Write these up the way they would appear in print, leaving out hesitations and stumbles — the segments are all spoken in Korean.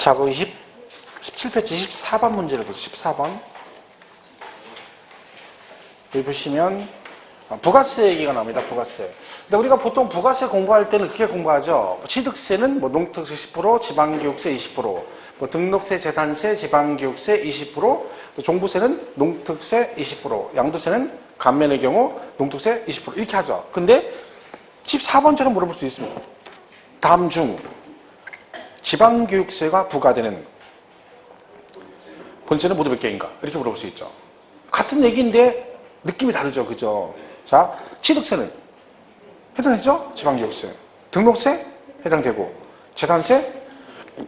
자, 그 17페이지 14번 문제를 보세요. 14번. 여기 보시면 부가세 얘기가 나옵니다. 부가세. 근데 우리가 보통 부가세 공부할 때는 그렇게 공부하죠. 취득세는 뭐 농특세 10%, 지방교육세 20%, 뭐 등록세, 재산세, 지방교육세 20%, 또 종부세는 농특세 20%, 양도세는 감면의 경우 농특세 20% 이렇게 하죠. 근데 14번처럼 물어볼 수 있습니다. 다음 중 지방교육세가 부과되는 본세는 모두 몇 개인가? 이렇게 물어볼 수 있죠. 같은 얘기인데 느낌이 다르죠. 그죠? 자, 취득세는 해당되죠? 지방교육세. 등록세? 해당되고. 재산세?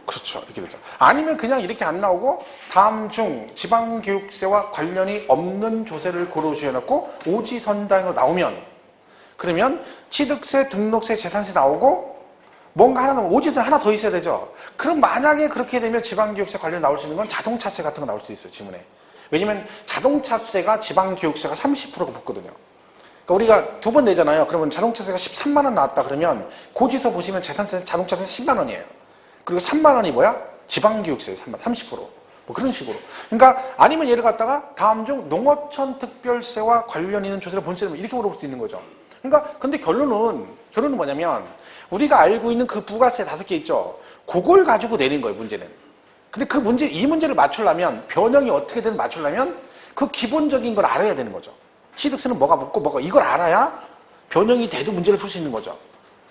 그렇죠. 이렇게 되죠. 아니면 그냥 이렇게 안 나오고 다음 중 지방교육세와 관련이 없는 조세를 고르시해놓고 오지선다형으로 나오면 그러면 취득세, 등록세, 재산세 나오고 뭔가 하나 나오면 오지선 하나 더 있어야 되죠. 그럼 만약에 그렇게 되면 지방교육세 관련 나올 수 있는 건 자동차세 같은 거 나올 수 있어요. 지문에. 왜냐면 자동차세가 지방교육세가 30%가 붙거든요. 그러니까 우리가 두 번 내잖아요. 그러면 자동차세가 13만 원 나왔다 그러면 고지서 보시면 재산세, 자동차세 10만 원이에요. 그리고 3만 원이 뭐야? 지방교육세 30%. 뭐 그런 식으로. 그러니까 아니면 얘를 갖다가 다음 중 농어촌 특별세와 관련 있는 조세를 본세를 이렇게 물어볼 수도 있는 거죠. 그러니까 근데 결론은 뭐냐면 우리가 알고 있는 그 부가세 5개 있죠. 그걸 가지고 내는 거예요. 문제는. 근데 이 문제를 맞추려면 변형이 어떻게든 맞추려면 그 기본적인 걸 알아야 되는 거죠. 취득세는 뭐가 붙고 뭐가 이걸 알아야 변형이 돼도 문제를 풀 수 있는 거죠.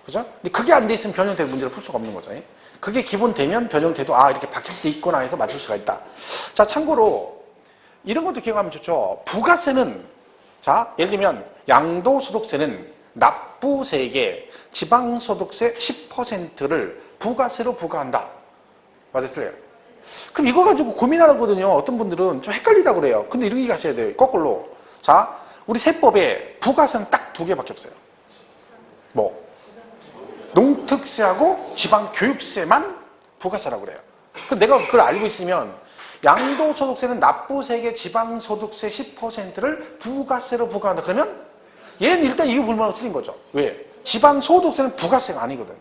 그죠? 근데 그게 안 돼 있으면 변형돼도 문제를 풀 수가 없는 거죠. 그게 기본되면 변형돼도 이렇게 바뀔 수도 있구나 해서 맞출 수가 있다. 자, 참고로 이런 것도 기억하면 좋죠. 부가세는 자, 예를 들면 양도소득세는 납부세액의 지방소득세 10%를 부가세로 부과한다. 맞아요? 틀려요? 그럼 이거 가지고 고민하거든요. 어떤 분들은 좀 헷갈리다고 그래요. 근데 이렇게 가셔야 돼요. 거꾸로. 자, 우리 세법에 부가세는 딱 2개밖에 없어요. 뭐? 농특세하고 지방교육세만 부가세라고 그래요. 그럼 내가 그걸 알고 있으면 양도소득세는 납부세액의 지방소득세 10%를 부가세로 부과한다. 그러면 얘는 일단 이거 불문하고 틀린 거죠. 왜? 지방소득세는 부가세가 아니거든.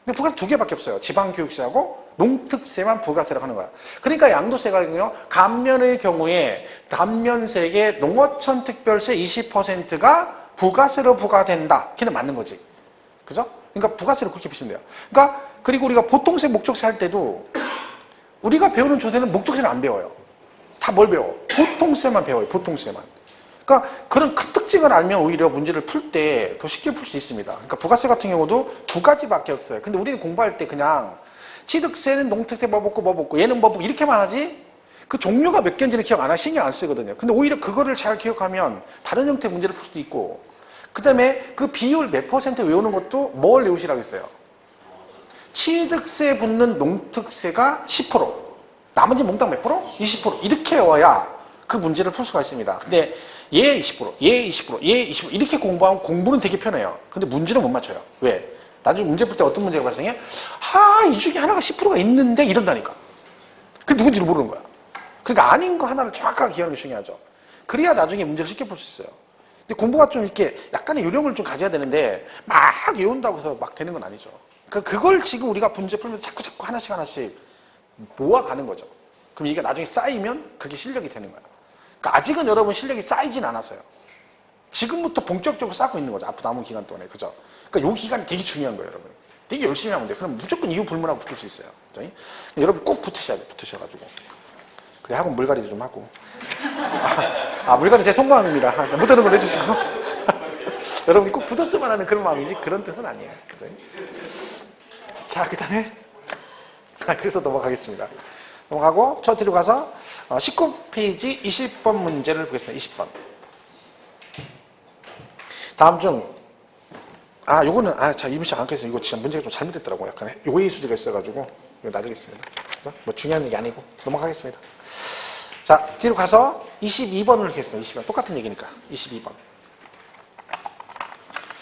근데 부가세 2개밖에 없어요. 지방교육세하고 농특세만 부가세라고 하는 거야. 그러니까 양도세가 감면의 경우에 감면세액의 농어촌 특별세 20%가 부가세로 부과된다. 걔는 맞는 거지. 그죠? 그러니까 부가세로 그렇게 보시면 돼요. 그러니까 그리고 우리가 보통세, 목적세 할 때도 우리가 배우는 조세는 목적세는 안 배워요. 다 뭘 배워? 보통세만 배워요. 보통세만. 그러니까 그런 큰 특징을 알면 오히려 문제를 풀 때 더 쉽게 풀 수 있습니다. 그러니까 부가세 같은 경우도 2가지밖에 없어요. 근데 우리는 공부할 때 그냥 취득세는 농특세 뭐 붙고 얘는 뭐 붙고 이렇게만 하지 그 종류가 몇 개인지는 기억 안 하고 신경 안 쓰거든요. 근데 오히려 그거를 잘 기억하면 다른 형태의 문제를 풀 수도 있고 그 다음에 그 비율 몇 % 외우는 것도 뭘 외우시라고 했어요? 취득세 붙는 농특세가 10%, 나머지 몽땅 몇 프로? 20% 이렇게 외워야 그 문제를 풀 수가 있습니다. 근데 얘 20%, 얘 20%, 얘 20% 이렇게 공부하면 공부는 되게 편해요. 근데 문제는 못 맞춰요. 왜? 나중에 문제 풀 때 어떤 문제가 발생해? 이 중에 하나가 10%가 있는데 이런다니까. 그게 누군지를 모르는 거야. 그러니까 아닌 거 하나를 정확하게 기억하는 게 중요하죠. 그래야 나중에 문제를 쉽게 풀 수 있어요. 근데 공부가 좀 이렇게 약간의 요령을 좀 가져야 되는데 막 외운다고 해서 막 되는 건 아니죠. 그걸 지금 우리가 문제 풀면서 자꾸 하나씩 모아가는 거죠. 그럼 이게 나중에 쌓이면 그게 실력이 되는 거야. 그러니까 아직은 여러분 실력이 쌓이진 않았어요. 지금부터 본격적으로 쌓고 있는 거죠. 앞으로 남은 기간 동안에. 그죠? 그러니까 이 기간이 되게 중요한 거예요, 여러분. 되게 열심히 하면 돼요. 그럼 무조건 이유 불문하고 붙을 수 있어요. 그죠? 여러분 꼭 붙으셔야 돼요. 붙으셔가지고. 그래, 학원 물갈이도 좀 하고. 물갈이 제 속마음입니다. 못하는 걸 해주시고. 여러분이 꼭 붙었으면 하는 그런 마음이지 그런 뜻은 아니에요. 그죠? 자, 그 다음에 그래서 넘어가겠습니다. 넘어가고 저 뒤로 가서 19페이지 20번 문제를 보겠습니다. 20번. 다음 중 요거는 이분 씨안 하겠어요. 이거 진짜 문제가 좀 잘못됐더라고. 약간 오해 수지가 있어가지고 이거 놔두겠습니다. 그죠? 뭐 중요한 얘기 아니고 넘어가겠습니다. 자, 뒤로 가서 22번을 하겠습니다. 22번. 똑같은 얘기니까. 22번.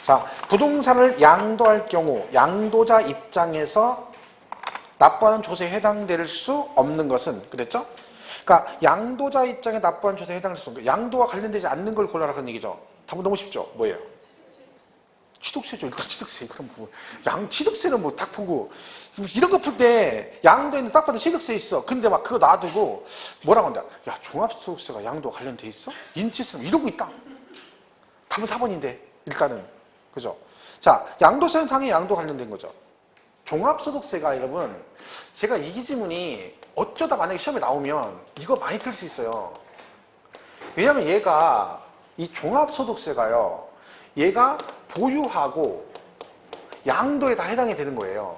자, 부동산을 양도할 경우 양도자 입장에서 납부하는 조세에 해당될 수 없는 것은 그랬죠? 그러니까 양도자 입장에 납부하는 조세에 해당될 수 없는 것. 양도와 관련되지 않는 걸 골라라 그런 얘기죠. 답은 너무 쉽죠? 뭐예요? 취득세죠. 일단 취득세. 그럼 뭐, 취득세는 뭐 딱 보고, 이런 거 풀 때, 양도에는 딱 봐도 취득세 있어. 근데 막 그거 놔두고, 뭐라고 한다. 야, 종합소득세가 양도와 관련돼 있어? 인치세는 이러고 있다. 답은 4번인데, 일단은. 그죠? 자, 양도세는 당연히 양도 관련된 거죠. 종합소득세가 여러분, 제가 이 지문이 어쩌다 만약에 시험에 나오면 이거 많이 틀 수 있어요. 왜냐면 얘가, 이 종합소득세가요, 얘가 보유하고 양도에 다 해당이 되는 거예요.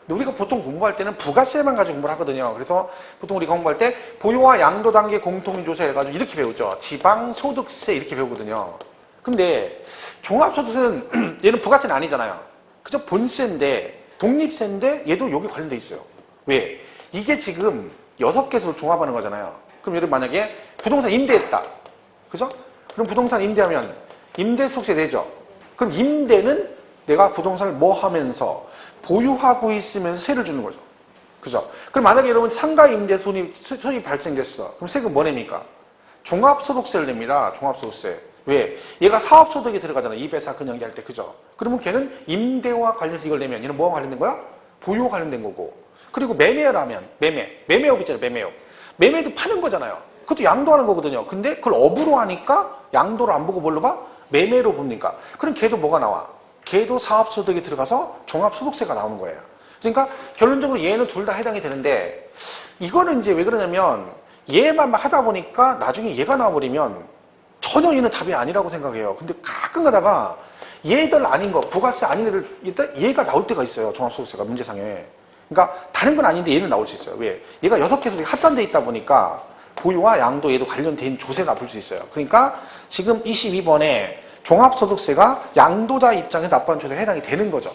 근데 우리가 보통 공부할 때는 부가세만 가지고 공부를 하거든요. 그래서 보통 우리가 공부할 때 보유와 양도 단계 공통조세 해가지고 이렇게 배우죠. 지방소득세 이렇게 배우거든요. 근데 종합소득세는 얘는 부가세는 아니잖아요. 그죠? 본세인데 독립세인데 얘도 여기 관련돼 있어요. 왜? 이게 지금 6개소를 종합하는 거잖아요. 그럼 여러분 만약에 부동산 임대했다. 그죠? 그럼 부동산 임대하면 임대소득세 내죠. 그럼 임대는 내가 부동산을 뭐 하면서 보유하고 있으면서 세를 주는 거죠. 그죠? 그럼 만약에 여러분 상가 임대 손이 발생됐어. 그럼 세금 뭐 냅니까? 종합소득세를 냅니다. 종합소득세. 왜? 얘가 사업소득에 들어가잖아. 2배사 근영기 할 때. 그죠? 그러면 걔는 임대와 관련해서 이걸 내면 얘는 뭐와 관련된 거야? 보유와 관련된 거고. 그리고 매매라면 매매업 있잖아요. 매매도 파는 거잖아요. 그것도 양도하는 거거든요. 근데 그걸 업으로 하니까 양도를 안 보고 뭘로 봐? 매매로 봅니까? 그럼 걔도 뭐가 나와? 걔도 사업소득에 들어가서 종합소득세가 나오는 거예요. 그러니까 결론적으로 얘는 둘 다 해당이 되는데 이거는 이제 왜 그러냐면 얘만 하다 보니까 나중에 얘가 나와버리면 전혀 얘는 답이 아니라고 생각해요. 근데 가끔 가다가 얘들 아닌 거, 부가세 아닌 애들, 얘가 나올 때가 있어요. 종합소득세가 문제상에. 그러니까 다른 건 아닌데 얘는 나올 수 있어요. 왜? 얘가 6개 합산돼 있다 보니까 보유와 양도 얘도 관련된 조세가 납부할 수 있어요. 그러니까 지금 22번에 종합소득세가 양도자 입장에서 납부한 조세에 해당이 되는 거죠.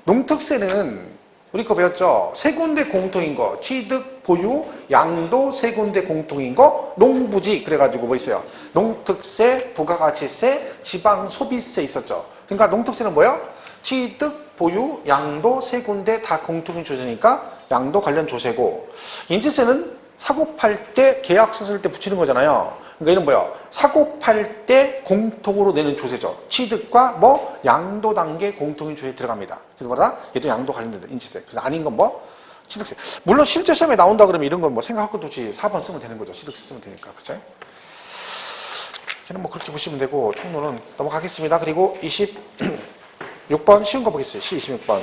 농특세는 우리 거 배웠죠? 세 군데 공통인 거. 취득, 보유, 양도 세 군데 공통인 거. 농부지. 그래가지고 뭐 있어요? 농특세, 부가가치세, 지방소비세 있었죠. 그러니까 농특세는 뭐예요? 취득, 보유, 양도 세 군데 다 공통인 조세니까 양도 관련 조세고, 임대세는 사고 팔 때 계약서 쓸 때 붙이는 거잖아요. 그러니까 이는 뭐야? 사고 팔 때 공통으로 내는 조세죠. 취득과 뭐 양도 단계 공통인 조세에 들어갑니다. 그래서 뭐다? 얘도 양도 관련된 인치세. 그래서 아닌 건 뭐? 취득세. 물론 실제 시험에 나온다 그러면 이런 건 뭐 생각할 것도 없이 4번 쓰면 되는 거죠. 취득세 쓰면 되니까. 그쵸? 걔는 뭐 그렇게 보시면 되고 총론은 넘어가겠습니다. 그리고 26번 쉬운 거 보겠어요. 26번.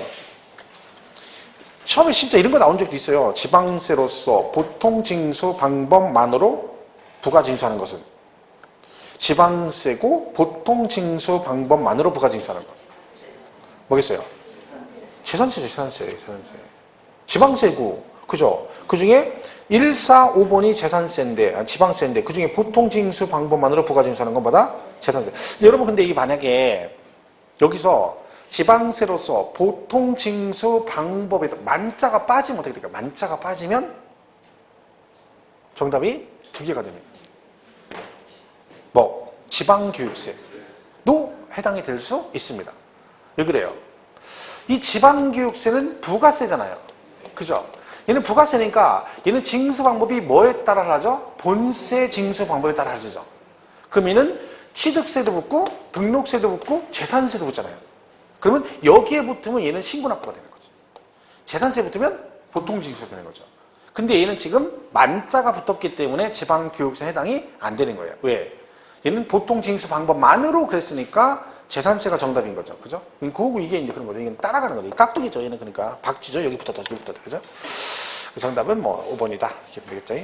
처음에 진짜 이런 거 나온 적도 있어요. 지방세로서 보통 징수 방법만으로 부가 징수하는 것은 지방세고 보통 징수 방법만으로 부가 징수하는 것. 뭐겠어요? 재산세죠. 재산세. 지방세고. 그죠? 그 중에 1, 4, 5번이 재산세인데, 지방세인데, 그 중에 보통 징수 방법만으로 부가 징수하는 건 뭐다? 재산세. 여러분, 근데 이 만약에 여기서 지방세로서 보통 징수 방법에서 만자가 빠지면 어떻게 될까요? 만자가 빠지면 정답이 2개가 됩니다. 뭐 지방교육세도 해당이 될 수 있습니다. 왜 그래요? 이 지방교육세는 부가세잖아요. 그죠? 얘는 부가세니까 얘는 징수 방법이 뭐에 따라 하죠? 본세 징수 방법에 따라 하죠. 그럼 얘는 취득세도 붙고 등록세도 붙고 재산세도 붙잖아요. 그러면 여기에 붙으면 얘는 신고납부가 되는 거죠. 재산세 붙으면 보통 징수가 되는 거죠. 근데 얘는 지금 만자가 붙었기 때문에 지방교육세 해당이 안 되는 거예요. 왜? 얘는 보통 징수 방법만으로 그랬으니까 재산세가 정답인 거죠. 그죠? 그거고 이게 이제 그런 거죠. 이건 따라가는 거죠. 깍두기죠. 얘는 그러니까 박쥐죠. 여기 붙었다, 여기 붙었다. 그죠? 정답은 뭐 5번이다. 이렇게 되겠죠.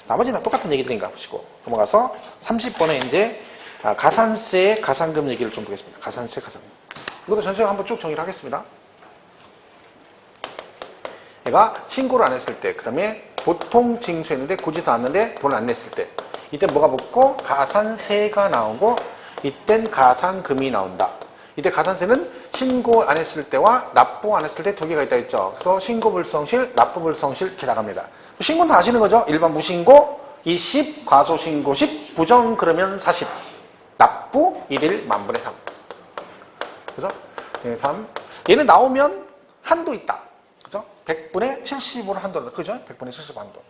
나머지는 똑같은 얘기들인가 보시고 넘어가서 30번에 이제 가산세, 가산금 얘기를 좀 보겠습니다. 가산세, 가산금. 이것도 전체적으로 한번 쭉 정리를 하겠습니다. 얘가 신고를 안 했을 때, 그 다음에 보통 징수했는데 고지서 왔는데 돈을 안 냈을 때, 이때 뭐가 붙고 가산세가 나오고 이땐 가산금이 나온다. 이때 가산세는 신고 안 했을 때와 납부 안 했을 때 2개가 있다 했죠. 그래서 신고불성실, 납부불성실 이렇게 나갑니다. 신고는 다 아시는 거죠? 일반 무신고 20, 과소신고 10, 부정 그러면 40, 납부 1일 만분의 3. 그죠? 3. 얘는 나오면 한도 있다. 그죠? 100분의 75를 한도로 한다. 그죠? 100분의 75 한도.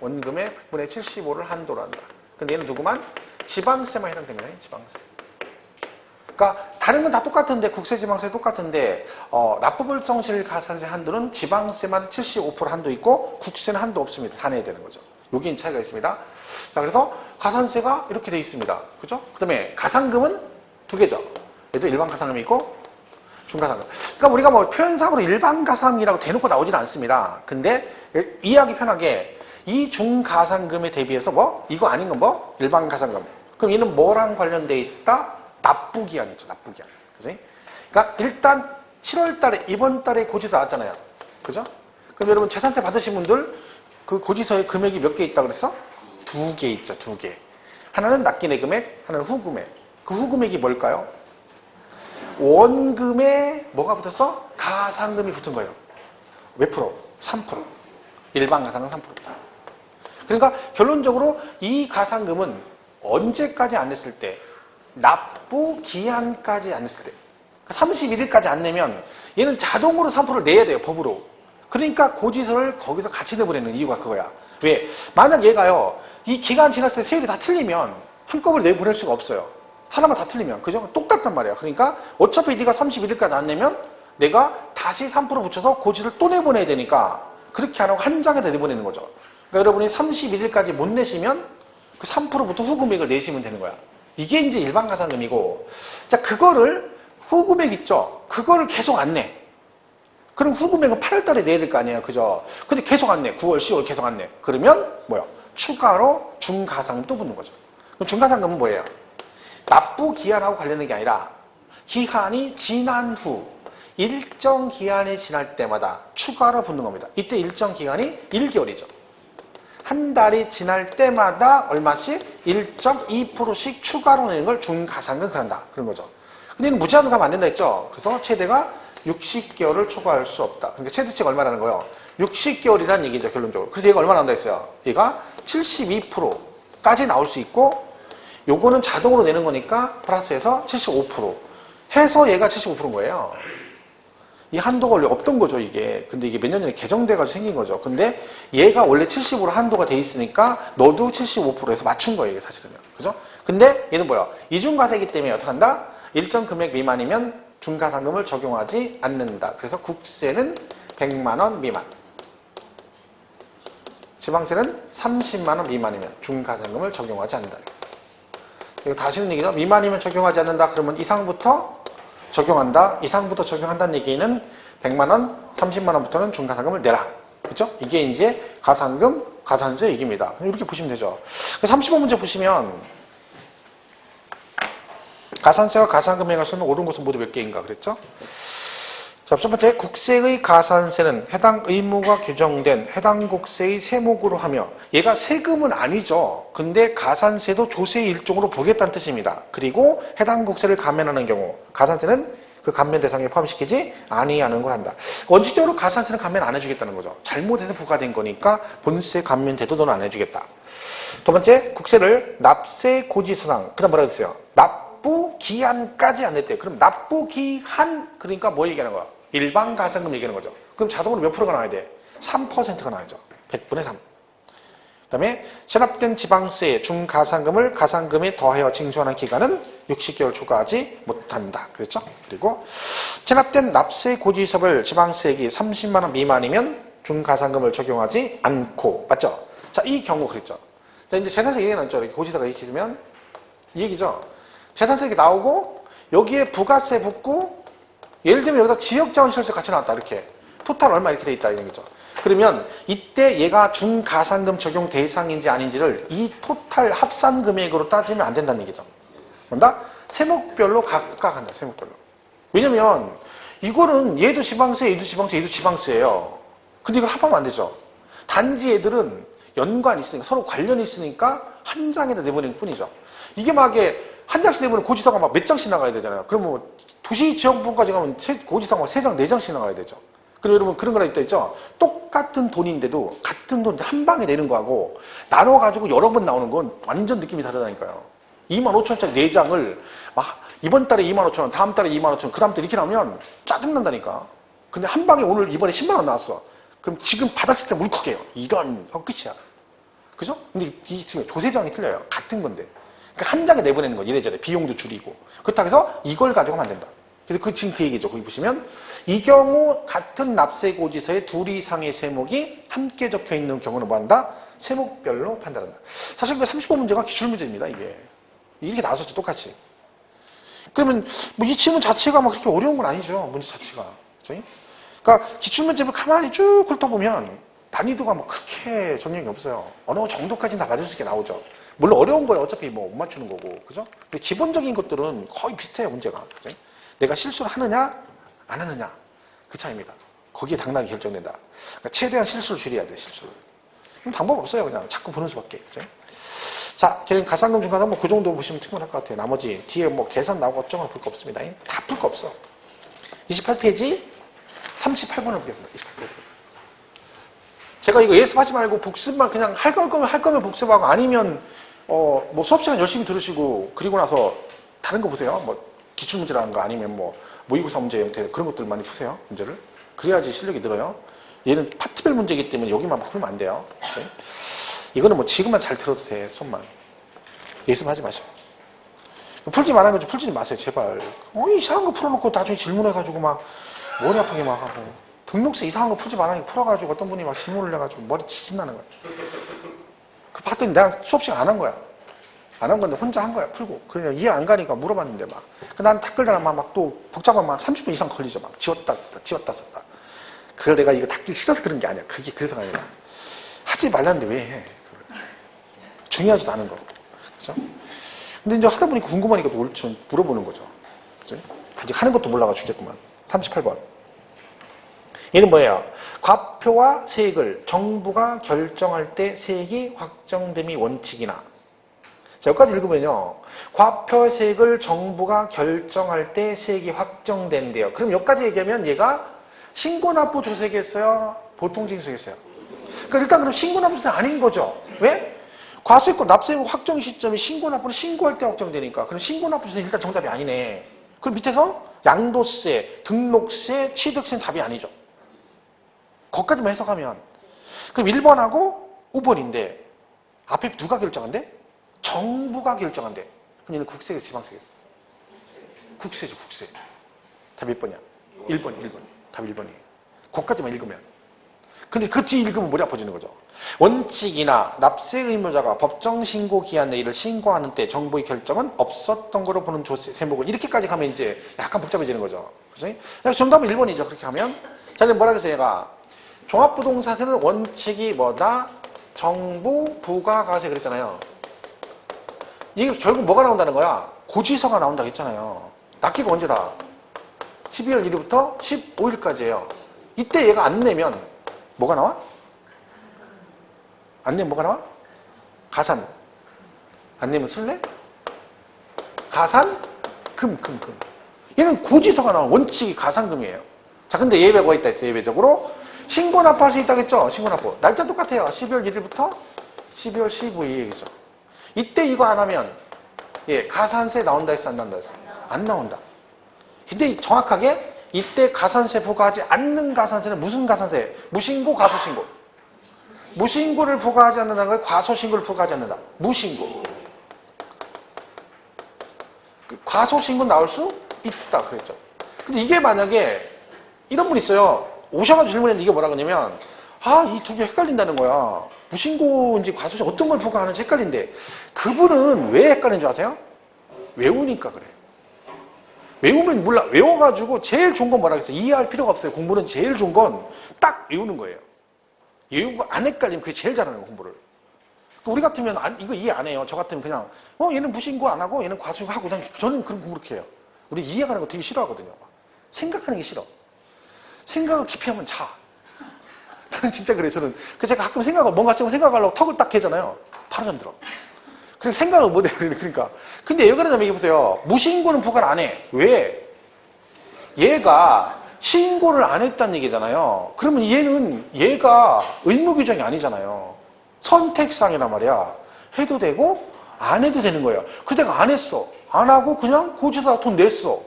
원금의 100분의 75를 한도로 한다. 근데 얘는 누구만? 지방세만 해당됩니다. 지방세. 그러니까 다른 건 다 똑같은데 국세, 지방세 똑같은데 납부불성실 가산세 한도는 지방세만 75% 한도 있고 국세는 한도 없습니다. 다 내야 되는 거죠. 여기는 차이가 있습니다. 자, 그래서 가산세가 이렇게 돼 있습니다. 그죠? 그 다음에 가산금은 두 개죠. 얘도 일반 가산금이 있고 중가산금. 그러니까 우리가 뭐 표현상으로 일반 가산이라고 대놓고 나오지는 않습니다. 근데 이해하기 편하게 이 중가산금에 대비해서 뭐 이거 아닌 건 뭐 일반 가산금. 그럼 얘는 뭐랑 관련돼 있다? 납부기한이죠. 납부기한. 그지? 그러니까 일단 7월 달에 이번 달에 고지서 나왔잖아요. 그죠? 그럼 여러분 재산세 받으신 분들 그 고지서에 금액이 몇 개 있다 그랬어? 두 개 있죠. 두 개. 하나는 납기내 금액, 하나는 후금액. 그 후금액이 뭘까요? 원금에 뭐가 붙었어? 가산금이 붙은 거예요. 몇 프로? 3%. 일반 가산금 3%. 그러니까 결론적으로 이 가산금은 언제까지 안 냈을 때? 납부 기한까지 안 냈을 때. 31일까지 안 내면 얘는 자동으로 3%를 내야 돼요. 법으로. 그러니까 고지서를 거기서 같이 내보내는 이유가 그거야. 왜? 만약 얘가요. 이 기간 지났을 때 세율이 다 틀리면 한꺼번에 내보낼 수가 없어요. 사람마다 다 틀리면. 그죠? 똑같단 말이야. 그러니까 어차피 네가 31일까지 안 내면 내가 다시 3% 붙여서 고지를 또 내보내야 되니까 그렇게 안 하고 한 장에다 내보내는 거죠. 그러니까 여러분이 31일까지 못 내시면 그 3%부터 후금액을 내시면 되는 거야. 이게 이제 일반 가산금이고, 자, 그거를 후금액 있죠? 그거를 계속 안 내. 그럼 후금액은 8월 달에 내야 될 거 아니에요. 그죠? 근데 계속 안 내. 9월, 10월 계속 안 내. 그러면 뭐야? 추가로 중가산금 또 붙는 거죠. 그럼 중가산금은 뭐예요? 납부 기한하고 관련된 게 아니라 기한이 지난 후 일정 기한이 지날 때마다 추가로 붙는 겁니다. 이때 일정 기간이 1개월이죠. 한 달이 지날 때마다 얼마씩 1.2%씩 추가로 내는 걸 중가산금 그런다. 그런 거죠. 근데 얘는 무제한으로 가면 안 된다 했죠. 그래서 최대가 60개월을 초과할 수 없다. 그러니까 최대치가 얼마라는 거예요? 60개월이라는 얘기죠, 결론적으로. 그래서 얘가 얼마 나온다 했어요? 얘가 72%까지 나올 수 있고, 요거는 자동으로 내는 거니까 플러스해서 75% 해서 얘가 75%인 거예요. 이 한도가 원래 없던 거죠, 이게. 근데 이게 몇 년 전에 개정돼가지고 생긴 거죠. 근데 얘가 원래 70으로 한도가 돼 있으니까 너도 75%에서 맞춘 거예요, 이게 사실은요. 그죠? 근데 얘는 뭐야? 이중과세이기 때문에 어떻게 한다? 일정 금액 미만이면 중가산금을 적용하지 않는다. 그래서 국세는 100만 원 미만. 지방세는 30만 원 미만이면 중가산금을 적용하지 않는다. 이거 다 아시는 얘기죠? 미만이면 적용하지 않는다. 그러면 이상부터 적용한다. 이상부터 적용한다는 얘기는 100만 원, 30만 원부터는 중가산금을 내라. 그렇죠? 이게 이제 가산금, 가산세 얘기입니다. 이렇게 보시면 되죠. 35문제 보시면 가산세와 가산금액을 쓰는 옳은 것은 모두 몇 개인가 그랬죠? 자, 첫 번째, 국세의 가산세는 해당 의무가 규정된 해당 국세의 세목으로 하며, 얘가 세금은 아니죠. 근데 가산세도 조세의 일종으로 보겠다는 뜻입니다. 그리고 해당 국세를 감면하는 경우 가산세는 그 감면 대상에 포함시키지 아니하는 걸 한다. 원칙적으로 가산세는 감면 안 해주겠다는 거죠. 잘못해서 부과된 거니까 본세 감면 돼도 넌 안 해주겠다. 두 번째, 국세를 납세 고지서상, 그 다음 뭐라 그랬어요? 납부 기한까지 안 냈대요. 그럼 납부 기한, 그러니까 뭐 얘기하는 거야? 일반 가산금 얘기하는 거죠. 그럼 자동으로 몇 프로가 나와야 돼? 3%가 나와야죠. 100분의 3. 그 다음에 체납된 지방세 중가산금을 가산금에 더하여 징수하는 기간은 60개월 초과하지 못한다. 그랬죠? 그리고 체납된 납세 고지서별 지방세액이 30만 원 미만이면 중가산금을 적용하지 않고, 맞죠? 자, 이 경우 그랬죠. 자, 이제 재산세 얘기가 나왔죠. 이렇게 고지서가 이렇게 있으면 이 얘기죠. 재산세 이렇게 나오고 여기에 부가세 붙고, 예를 들면 여기다 지역자원시설세 같이 나왔다. 이렇게 토탈 얼마 이렇게 돼 있다 이런 거죠. 그러면 이때 얘가 중가산금 적용 대상인지 아닌지를 이 토탈 합산 금액으로 따지면 안 된다는 얘기죠. 뭔가 세목별로 각각 한다. 세목별로. 왜냐면 이거는 얘도 지방세, 얘도 지방세, 얘도 지방세예요. 근데 이걸 합하면 안 되죠. 단지 얘들은 연관이 있으니까, 서로 관련이 있으니까 한 장에다 내보내는 뿐이죠. 이게 막에 한 장씩 내보내면 고지서가 막 몇 장씩 나가야 되잖아요. 그럼 뭐 도시지역분까지 가면 고지서가 3장, 4장씩 나가야 되죠. 그리고 여러분 그런 거라 있죠. 똑같은 돈인데도 같은 돈 한 방에 내는 거하고 나눠가지고 여러 번 나오는 건 완전 느낌이 다르다니까요. 25,000원짜리 4장을 막 이번 달에 25,000원, 다음 달에 25,000원, 그 다음 달에 이렇게 나오면 짜증난다니까. 근데 한 방에 오늘 이번에 10만 원 나왔어. 그럼 지금 받았을 때 울컥해요. 이런 끝이야. 그죠? 근데 이 지금 조세조항이 틀려요. 같은 건데. 그러니까 한 장에 내보내는 거 이래저래 비용도 줄이고. 그렇다고 해서 이걸 가지고 하면 안 된다. 그래서 지금 그 얘기죠. 거기 보시면 이 경우 같은 납세고지서에 둘 이상의 세목이 함께 적혀 있는 경우는 뭐 한다? 세목별로 판단한다. 사실 그 35문제가 기출문제입니다. 이게. 이렇게 나왔었죠. 똑같이. 그러면 뭐 이 질문 자체가 막 그렇게 어려운 건 아니죠. 문제 자체가. 그렇죠? 그러니까 기출문제를 가만히 쭉 훑어보면 난이도가 뭐 그렇게 정령이 없어요. 어느 정도까지는 다 맞을 수 있게 나오죠. 물론 어려운 거야 어차피 뭐 못 맞추는 거고. 그죠? 근데 기본적인 것들은 거의 비슷해요. 문제가. 그죠? 내가 실수를 하느냐 안 하느냐 그 차이입니다. 거기에 당락이 결정된다. 그러니까 최대한 실수를 줄여야 돼. 실수를. 방법 없어요. 그냥 자꾸 보는 수밖에. 그죠? 자, 걔는 가산금 중간은 뭐 그 정도 보시면 충분할 것 같아요. 나머지 뒤에 뭐 계산 나오고 업종을 볼 거 없습니다. 다 풀 거 없어. 28페이지 38번을 보겠습니다. 28페이지. 제가 이거 예습하지 말고 복습만 그냥 할 거면 복습하고 아니면 뭐 수업 시간 열심히 들으시고 그리고 나서 다른 거 보세요. 뭐 기출문제라는 거 아니면 뭐 모의고사 문제 형태 그런 것들 많이 푸세요. 문제를. 그래야지 실력이 늘어요. 얘는 파트별 문제이기 때문에 여기만 막 풀면 안 돼요. 네? 이거는 뭐 지금만 잘 들어도 돼. 손만. 예습하지 마시고. 풀지 말라는 거지 풀지 마세요. 제발. 이상한 거 풀어놓고 나중에 질문해가지고 막 머리 아프게 막 하고. 등록세 이상한 거 풀지 말라니까 풀어가지고 어떤 분이 막 질문을 해가지고 머리 지진나는 거야. 그 봤더니 내가 수업 시간 안 한 거야. 안 한 건데 혼자 한 거야. 풀고. 그냥 이해 안 가니까 물어봤는데 막. 난 닦으려면 막 또 복잡한 막 30분 이상 걸리죠. 막 지웠다 썼다. 그걸 내가 이거 닦기 싫어서 그런 게 아니야. 그게 그래서가 아니라. 하지 말라는데 왜 해. 중요하지도 않은 거. 그죠? 근데 이제 하다 보니까 궁금하니까 또 물어보는 거죠. 그죠? 아직 하는 것도 몰라가 죽겠구만. 38번. 얘는 뭐예요? 과표와 세액을 정부가 결정할 때 세액이 확정됨이 원칙이나. 자, 여기까지 읽으면요. 과표 세액을 정부가 결정할 때 세액이 확정된대요. 그럼 여기까지 얘기하면 얘가 신고납부 조세겠어요? 보통징수겠어요? 그러니까 일단 그럼 신고납부 조세 아닌 거죠. 왜? 과세권 납세액 확정 시점이 신고납부는 신고할 때 확정되니까. 그럼 신고납부세는 일단 정답이 아니네. 그럼 밑에서 양도세, 등록세, 취득세는 답이 아니죠. 거기까지만 해석하면. 그럼 1번하고 5번인데 앞에 누가 결정한대? 정부가 결정한대. 그럼 얘는 국세겠어, 지방세겠어? 국세죠, 국세. 답 몇 번이야? 1번. 답 1번이에요. 거기까지만 읽으면. 근데 그 뒤에 읽으면 머리 아파지는 거죠. 원칙이나 납세 의무자가 법정 신고 기한 내일을 신고하는 때 정부의 결정은 없었던 거로 보는 조세 세목을 이렇게까지 가면 이제 약간 복잡해지는 거죠. 그죠? 정답은 1번이죠. 그렇게 하면. 자, 그럼 뭐라 그랬어요, 얘가? 종합부동산세는 원칙이 뭐다? 정부 부가가세 그랬잖아요. 이게 결국 뭐가 나온다는 거야? 고지서가 나온다고 했잖아요. 납기가 언제다? 12월 1일부터 15일까지예요. 이때 얘가 안 내면 뭐가 나와? 안 내면 뭐가 나와? 가산. 안 내면 술래? 가산? 금. 얘는 고지서가 나와. 원칙이 가산금이에요. 자, 근데 예외가 있다 했어요. 예외적으로. 신고납부할 수 있다겠죠? 신고납부. 날짜 똑같아요. 12월 1일부터 12월 15일이죠. 이때 이거 안 하면 가산세 나온다 했어? 안 나온다 했어? 안 나온다. 근데 정확하게 이때 가산세 부과하지 않는 가산세는 무슨 가산세? 무신고, 과소신고. 무신고를 부과하지 않는다는 거예요? 과소신고를 부과하지 않는다. 무신고. 과소신고 나올 수 있다 그랬죠. 근데 이게 만약에 이런 분 있어요. 오셔가지고 질문했는데 이게 뭐라 그러냐면 이 두 개 헷갈린다는 거야. 무신고인지 과소신고 어떤 걸 부과하는지 헷갈린데 그분은 왜 헷갈리는 줄 아세요? 외우니까 그래. 외우면 몰라. 외워가지고 제일 좋은 건 뭐라 그랬어요? 이해할 필요가 없어요. 공부는 제일 좋은 건 딱 외우는 거예요. 외우고 안 헷갈리면 그게 제일 잘하는 거예요. 공부를. 우리 같으면 이거 이해 안 해요. 저 같으면 그냥 얘는 무신고 안 하고 얘는 과소신고 하고 저는 그런 공부 그렇게 해요. 우리 이해가는 거 되게 싫어하거든요. 생각하는 게 싫어. 생각을 깊이 하면 자. 나는 진짜 그래. 저는 제가 가끔 뭔가 좀 생각하려고 턱을 딱 해잖아요. 바로 잠들어. 그냥 생각을 못 해. 그러니까. 근데 왜 그러냐면 얘기해보세요. 무신고는 부과를 안 해. 왜? 얘가 신고를 안 했다는 얘기잖아요. 그러면 얘가 의무 규정이 아니잖아요. 선택상이란 말이야. 해도 되고 안 해도 되는 거예요. 근데 내가 안 했어. 안 하고 그냥 고지서 돈 냈어.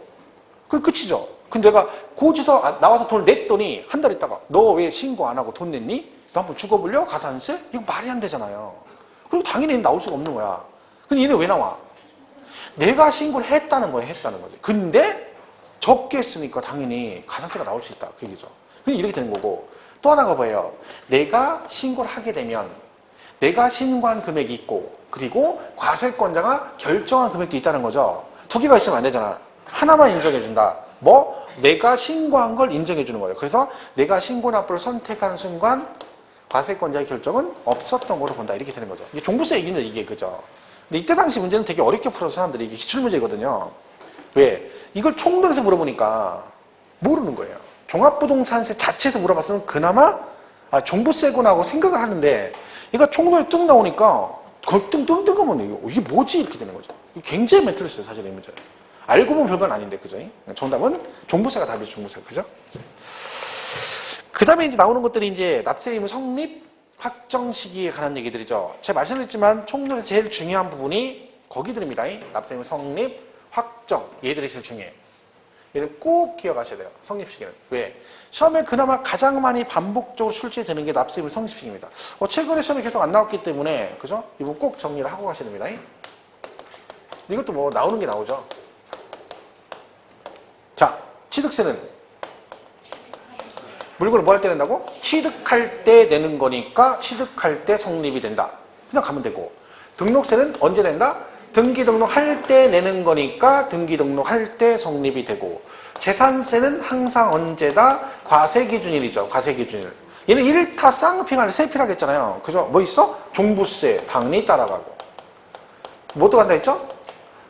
그럼 끝이죠. 근데 내가 고지서 나와서 돈을 냈더니 한 달 있다가 너 왜 신고 안 하고 돈 냈니? 너 한번 죽어볼려? 가산세? 이거 말이 안 되잖아요. 그리고 당연히 나올 수가 없는 거야. 근데 얘는 왜 나와? 내가 신고를 했다는 거예요. 했다는 거지. 근데 적게 했으니까 당연히 가산세가 나올 수 있다. 그 얘기죠. 이렇게 되는 거고, 또 하나가 뭐예요? 내가 신고를 하게 되면 내가 신고한 금액이 있고, 그리고 과세권자가 결정한 금액도 있다는 거죠. 두 개가 있으면 안 되잖아. 하나만 인정해준다. 뭐? 내가 신고한 걸 인정해주는 거예요. 그래서 내가 신고 납부를 선택하는 순간 과세권자의 결정은 없었던 걸로 본다. 이렇게 되는 거죠. 이게 종부세 얘기는 이게 그죠. 근데 이때 당시 문제는 되게 어렵게 풀어서 사람들이 이게 기출문제거든요. 왜? 이걸 총론에서 물어보니까 모르는 거예요. 종합부동산세 자체에서 물어봤으면 그나마 종부세구나 하고 생각을 하는데, 이거 총론에 뚝 나오니까 뜬금없는 이게 뭐지? 이렇게 되는 거죠. 굉장히 멘틀렸어요, 사실 이 문제. 알고 보면 별건 아닌데, 그죠? 정답은 종부세가 답이죠, 종부세. 그죠? 그 다음에 이제 나오는 것들이 이제 납세 의무 성립, 확정 시기에 관한 얘기들이죠. 제가 말씀드렸지만 총론에서 제일 중요한 부분이 거기들입니다. 납세 의무 성립, 확정. 얘들이 제일 중요해요. 얘를 꼭 기억하셔야 돼요. 성립 시기는. 왜? 시험에 그나마 가장 많이 반복적으로 출제되는 게 납세 의무 성립 시기입니다. 최근에 시험에 계속 안 나왔기 때문에, 그죠? 이거 꼭 정리를 하고 가셔야 됩니다. 이것도 뭐 나오는 게 나오죠. 자, 취득세는 물건을 뭐 할 때 낸다고? 취득할 때 내는 거니까 취득할 때 성립이 된다. 그냥 가면 되고, 등록세는 언제 낸다? 등기 등록할 때 내는 거니까 등기 등록할 때 성립이 되고, 재산세는 항상 언제다? 과세기준일이죠. 과세기준일. 얘는 1타 쌍피가 아니라 세피라고 했잖아요. 그죠? 뭐 있어? 종부세 당연히 따라가고, 뭐 또 간다 했죠?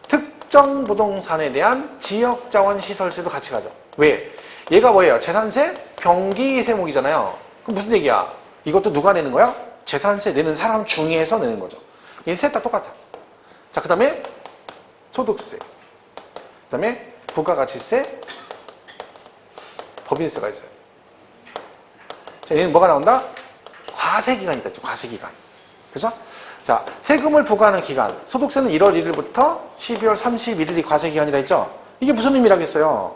특정 부동산에 대한 지역자원 시설세도 같이 가죠. 왜? 얘가 뭐예요? 재산세 병기 세목이잖아요. 그럼 무슨 얘기야? 이것도 누가 내는 거야? 재산세 내는 사람 중에서 내는 거죠. 얘 셋 다 똑같아. 자, 그 다음에 소득세, 그 다음에 부가가치세, 법인세가 있어요. 자, 얘는 뭐가 나온다? 과세기간이 있다. 과세기간. 그죠? 자, 세금을 부과하는 기간. 소득세는 1월 1일부터 12월 31일이 과세기간이라 했죠? 이게 무슨 의미라겠어요?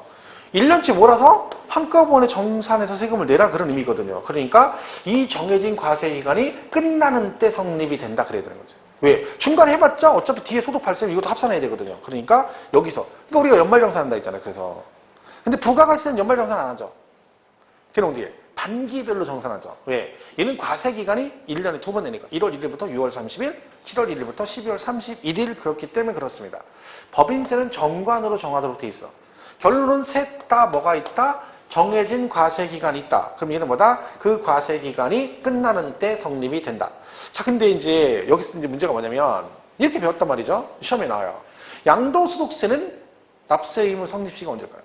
1년치 몰아서 한꺼번에 정산해서 세금을 내라, 그런 의미거든요. 그러니까 이 정해진 과세기간이 끝나는 때 성립이 된다, 그래야 되는 거죠. 왜? 중간에 해봤자 어차피 뒤에 소득 발생 이것도 합산해야 되거든요. 그러니까 여기서. 그러니까 우리가 연말정산한다 했잖아요. 그래서. 근데 부가가치세는 연말정산 안 하죠. 걔는 어디에? 단기별로 정산하죠. 왜? 얘는 과세기간이 1년에 2번 내니까. 1월 1일부터 6월 30일, 7월 1일부터 12월 31일, 그렇기 때문에 그렇습니다. 법인세는 정관으로 정하도록 돼 있어. 결론은 셋 다 뭐가 있다? 정해진 과세기간이 있다. 그럼 얘는 뭐다? 그 과세기간이 끝나는 때 성립이 된다. 자, 근데 이제 여기서 이제 문제가 뭐냐면 이렇게 배웠단 말이죠. 시험에 나와요. 양도소득세는 납세 의무 성립시기가 언제일까요?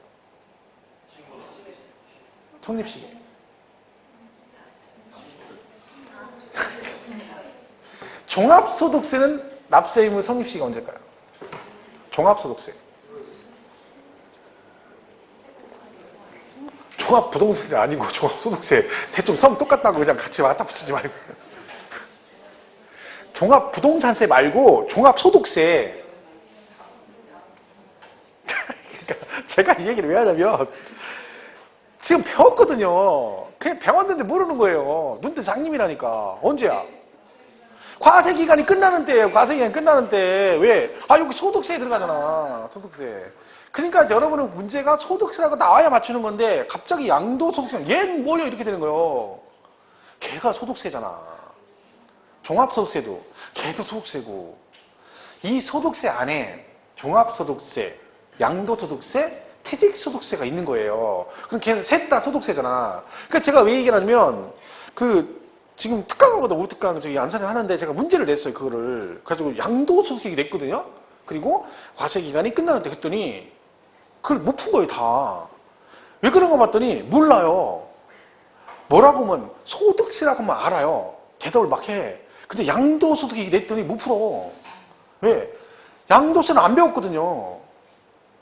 성립시기. 종합소득세는 납세 의무 성립시기가 언제일까요? 종합소득세. 종합부동산세 아니고 종합소득세. 대충 성 똑같다고 그냥 같이 갖다 붙이지 말고. 종합부동산세 말고 종합소득세. 그러니까 제가 이 얘기를 왜 하냐면 지금 배웠거든요. 그냥 배웠는데 모르는 거예요. 눈뜬 장님이라니까. 언제야? 과세기간이 끝나는 때예요. 과세기간이 끝나는 때. 왜? 여기 소득세에 들어가잖아. 소득세. 그러니까 여러분은 문제가 소득세라고 나와야 맞추는 건데 갑자기 양도소득세, 얘는 뭐야? 이렇게 되는 거예요. 걔가 소득세잖아. 종합소득세도 걔도 소득세고, 이 소득세 안에 종합소득세, 양도소득세, 퇴직소득세가 있는 거예요. 그럼 걔는 셋 다 소득세잖아. 그러니까 제가 왜 얘기를 하냐면 지금 특강하거든. 우리 특강 저기 안산에 하는데 제가 문제를 냈어요. 그거를 가지고 양도소득이 냈거든요. 그리고 과세기간이 끝나는데 그랬더니 그걸 못 푼 거예요. 다. 왜 그런 거 봤더니 몰라요. 뭐라고 하면 소득세라고 하면 알아요. 대답을 막 해. 근데 양도소득이 냈더니 못 풀어. 왜? 양도세는 안 배웠거든요.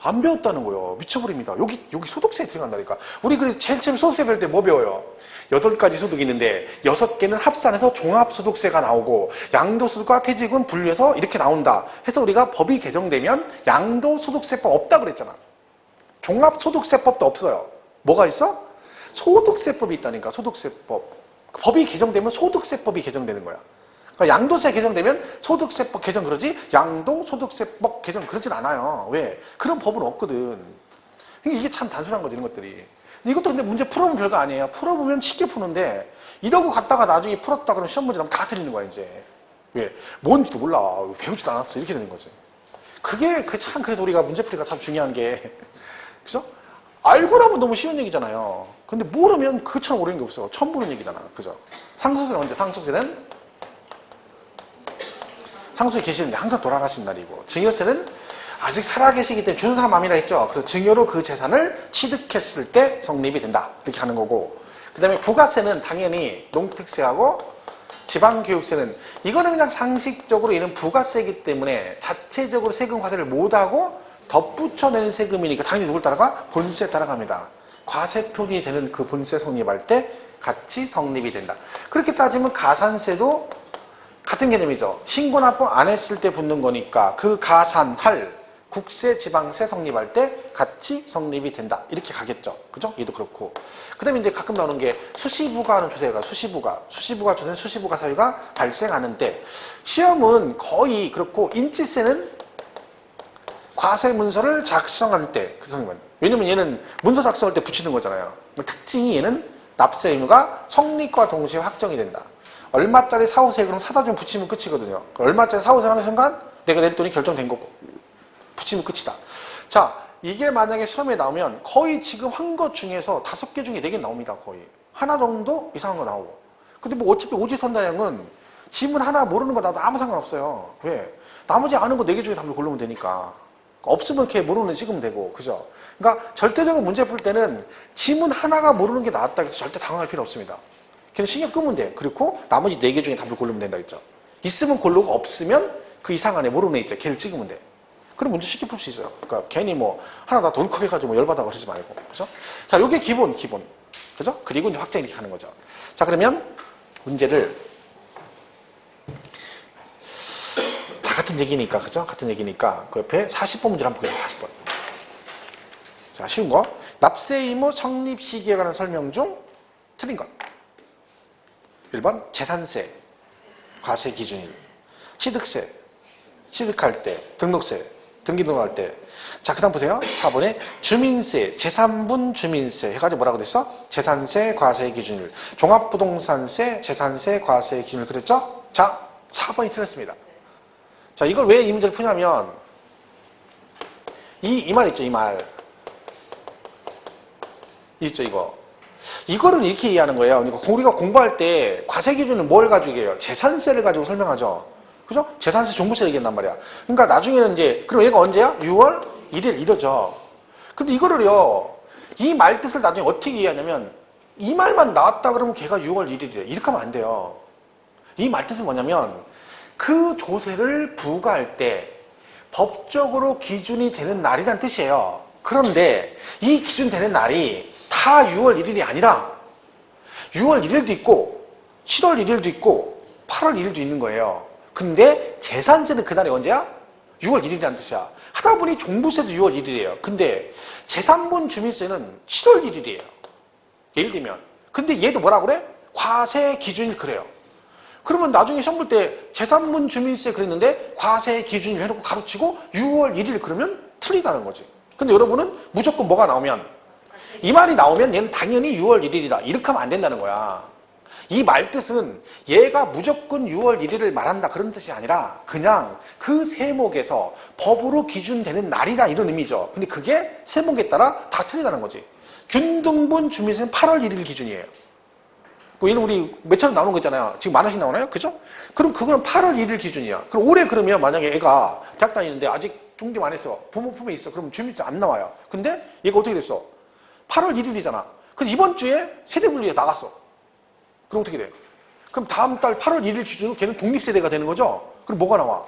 안 배웠다는 거예요. 미쳐버립니다. 여기 소득세에 들어간다니까. 우리 제일 처음에 소득세 배울 때 뭐 배워요? 8가지 소득이 있는데 6개는 합산해서 종합소득세가 나오고 양도소득과 퇴직은 분리해서 이렇게 나온다 해서 우리가 법이 개정되면 양도소득세법 없다 그랬잖아. 종합소득세법도 없어요. 뭐가 있어? 소득세법이 있다니까. 소득세법. 법이 개정되면 소득세법이 개정되는 거야. 그러니까 양도세 개정되면 소득세법 개정 그러지 양도소득세법 개정 그러진 않아요. 왜? 그런 법은 없거든. 그러니까 이게 참 단순한 거지, 이런 것들이. 이것도 근데 문제 풀어보면 별거 아니에요. 풀어보면 쉽게 푸는데 이러고 갔다가 나중에 풀었다 그러면 시험 문제 나면 다 틀리는 거야, 이제. 왜? 뭔지도 몰라. 배우지도 않았어. 이렇게 되는 거지. 그게 참 그래서 우리가 문제풀이가 참 중요한 게 그죠? 알고 나면 너무 쉬운 얘기잖아요. 근데 모르면 그처럼 어려운 게 없어. 처음 보는 얘기잖아. 그죠? 상속세는 언제? 상속에 계시는데 항상 돌아가신 날이고, 증여세는 아직 살아계시기 때문에 주는 사람 마음이라 했죠. 그래서 증여로 그 재산을 취득했을 때 성립이 된다. 이렇게 하는 거고, 그 다음에 부가세는 당연히 농특세하고 지방교육세는 이거는 그냥 상식적으로 이는 부가세이기 때문에 자체적으로 세금 과세를 못하고 덧붙여내는 세금이니까 당연히 누굴 따라가? 본세에 따라갑니다. 과세표준이 되는 그 본세 성립할 때 같이 성립이 된다. 그렇게 따지면 가산세도 같은 개념이죠. 신고납부 안 했을 때 붙는 거니까 그 가산할 국세, 지방세 성립할 때 같이 성립이 된다. 이렇게 가겠죠. 그죠? 얘도 그렇고. 그 다음에 이제 가끔 나오는 게 수시부가 하는 조세가 수시부가 조세는 수시부가 사유가 발생하는데 시험은 거의 그렇고 인지세는 과세 문서를 작성할 때 그 성립은. 왜냐면 얘는 문서 작성할 때 붙이는 거잖아요. 특징이 얘는 납세 의무가 성립과 동시에 확정이 된다. 얼마짜리 사후세 그럼 사다 좀 붙이면 끝이거든요. 얼마짜리 사후세 하는 순간 내가 낼 돈이 결정된 거고 붙이면 끝이다. 자, 이게 만약에 시험에 나오면 거의 지금 한 것 중에서 5개 중에 4개 나옵니다. 거의. 하나 정도 이상한 거 나오고. 근데 뭐 어차피 오지선다형은 지문 하나 모르는 거 나도 아무 상관없어요. 왜? 나머지 아는 거 4개 중에 답을 고르면 되니까. 없으면 이렇게 모르는 거 찍으면 되고. 그죠? 그러니까 절대적으로 문제 풀 때는 지문 하나가 모르는 게 나왔다 해서 절대 당황할 필요 없습니다. 그냥 신경 끄면 돼. 그리고 나머지 4개 중에 답을 고르면 된다 했죠. 있으면 고르고 없으면 그 이상 안에 모르는 애 있죠. 걔를 찍으면 돼. 그럼 문제 쉽게 풀 수 있어요. 그러니까 괜히 뭐 하나 다 돈 크게 가지고 뭐 열받아 그러지 말고. 그죠? 자, 요게 기본. 그죠? 그리고 이제 확장 이렇게 하는 거죠. 자, 그러면 문제를 다 같은 얘기니까, 그죠? 같은 얘기니까 그 옆에 40번 문제를 한번 보겠습니다. 40번. 자, 쉬운 거. 납세 의무 성립 시기에 관한 설명 중 틀린 것. 1번 재산세, 과세 기준일. 취득세, 취득할 때, 등록세, 등기 등록할 때. 자, 그 다음 보세요. 4번에 주민세, 제3분 주민세 해가지고 뭐라고 됐어? 재산세, 과세 기준일. 종합부동산세, 재산세, 과세 기준일 그랬죠? 자, 4번이 틀렸습니다. 자, 이걸 왜 이 문제를 푸냐면 이 말 있죠, 이 말. 있죠, 이거. 이거를 이렇게 이해하는 거예요. 그러니까 우리가 공부할 때 과세 기준을 뭘 가지고 해요? 재산세를 가지고 설명하죠. 그죠? 재산세, 종부세 얘기한단 말이야. 그러니까 나중에는 이제, 그럼 얘가 언제야? 6월 1일 이러죠. 근데 이거를요, 이 말 뜻을 나중에 어떻게 이해하냐면, 이 말만 나왔다 그러면 걔가 6월 1일이래. 이렇게 하면 안 돼요. 이 말 뜻은 뭐냐면, 그 조세를 부과할 때 법적으로 기준이 되는 날이란 뜻이에요. 그런데 이 기준 되는 날이 다 6월 1일이 아니라 6월 1일도 있고 7월 1일도 있고 8월 1일도 있는 거예요. 근데 재산세는 그날이 언제야? 6월 1일이라는 뜻이야. 하다 보니 종부세도 6월 1일이에요. 근데 제3분 주민세는 7월 1일이에요. 예를 들면. 근데 얘도 뭐라 그래? 과세 기준일 그래요. 그러면 나중에 시험 볼 때 제3분 주민세 그랬는데 과세 기준일 해놓고 가로치고 6월 1일 그러면 틀리다는 거지. 근데 여러분은 무조건 뭐가 나오면 이 말이 나오면 얘는 당연히 6월 1일이다. 이렇게 하면 안 된다는 거야. 이 말 뜻은 얘가 무조건 6월 1일을 말한다 그런 뜻이 아니라 그냥 그 세목에서 법으로 기준되는 날이다 이런 의미죠. 근데 그게 세목에 따라 다 틀리다는 거지. 균등분 주민세는 8월 1일 기준이에요. 얘는 우리 몇처럼 나오는 거 있잖아요. 지금 10,000원씩 나오나요? 그죠? 그럼 그거는 8월 1일 기준이야. 그럼 올해 그러면 만약에 애가 대학 다니는데 아직 등록 안 했어. 부모 품에 있어. 그럼 주민세 안 나와요. 근데 얘가 어떻게 됐어? 8월 1일이잖아. 그럼 이번 주에 세대분리에 나갔어. 그럼 어떻게 돼? 그럼 다음 달 8월 1일 기준으로 걔는 독립세대가 되는 거죠? 그럼 뭐가 나와?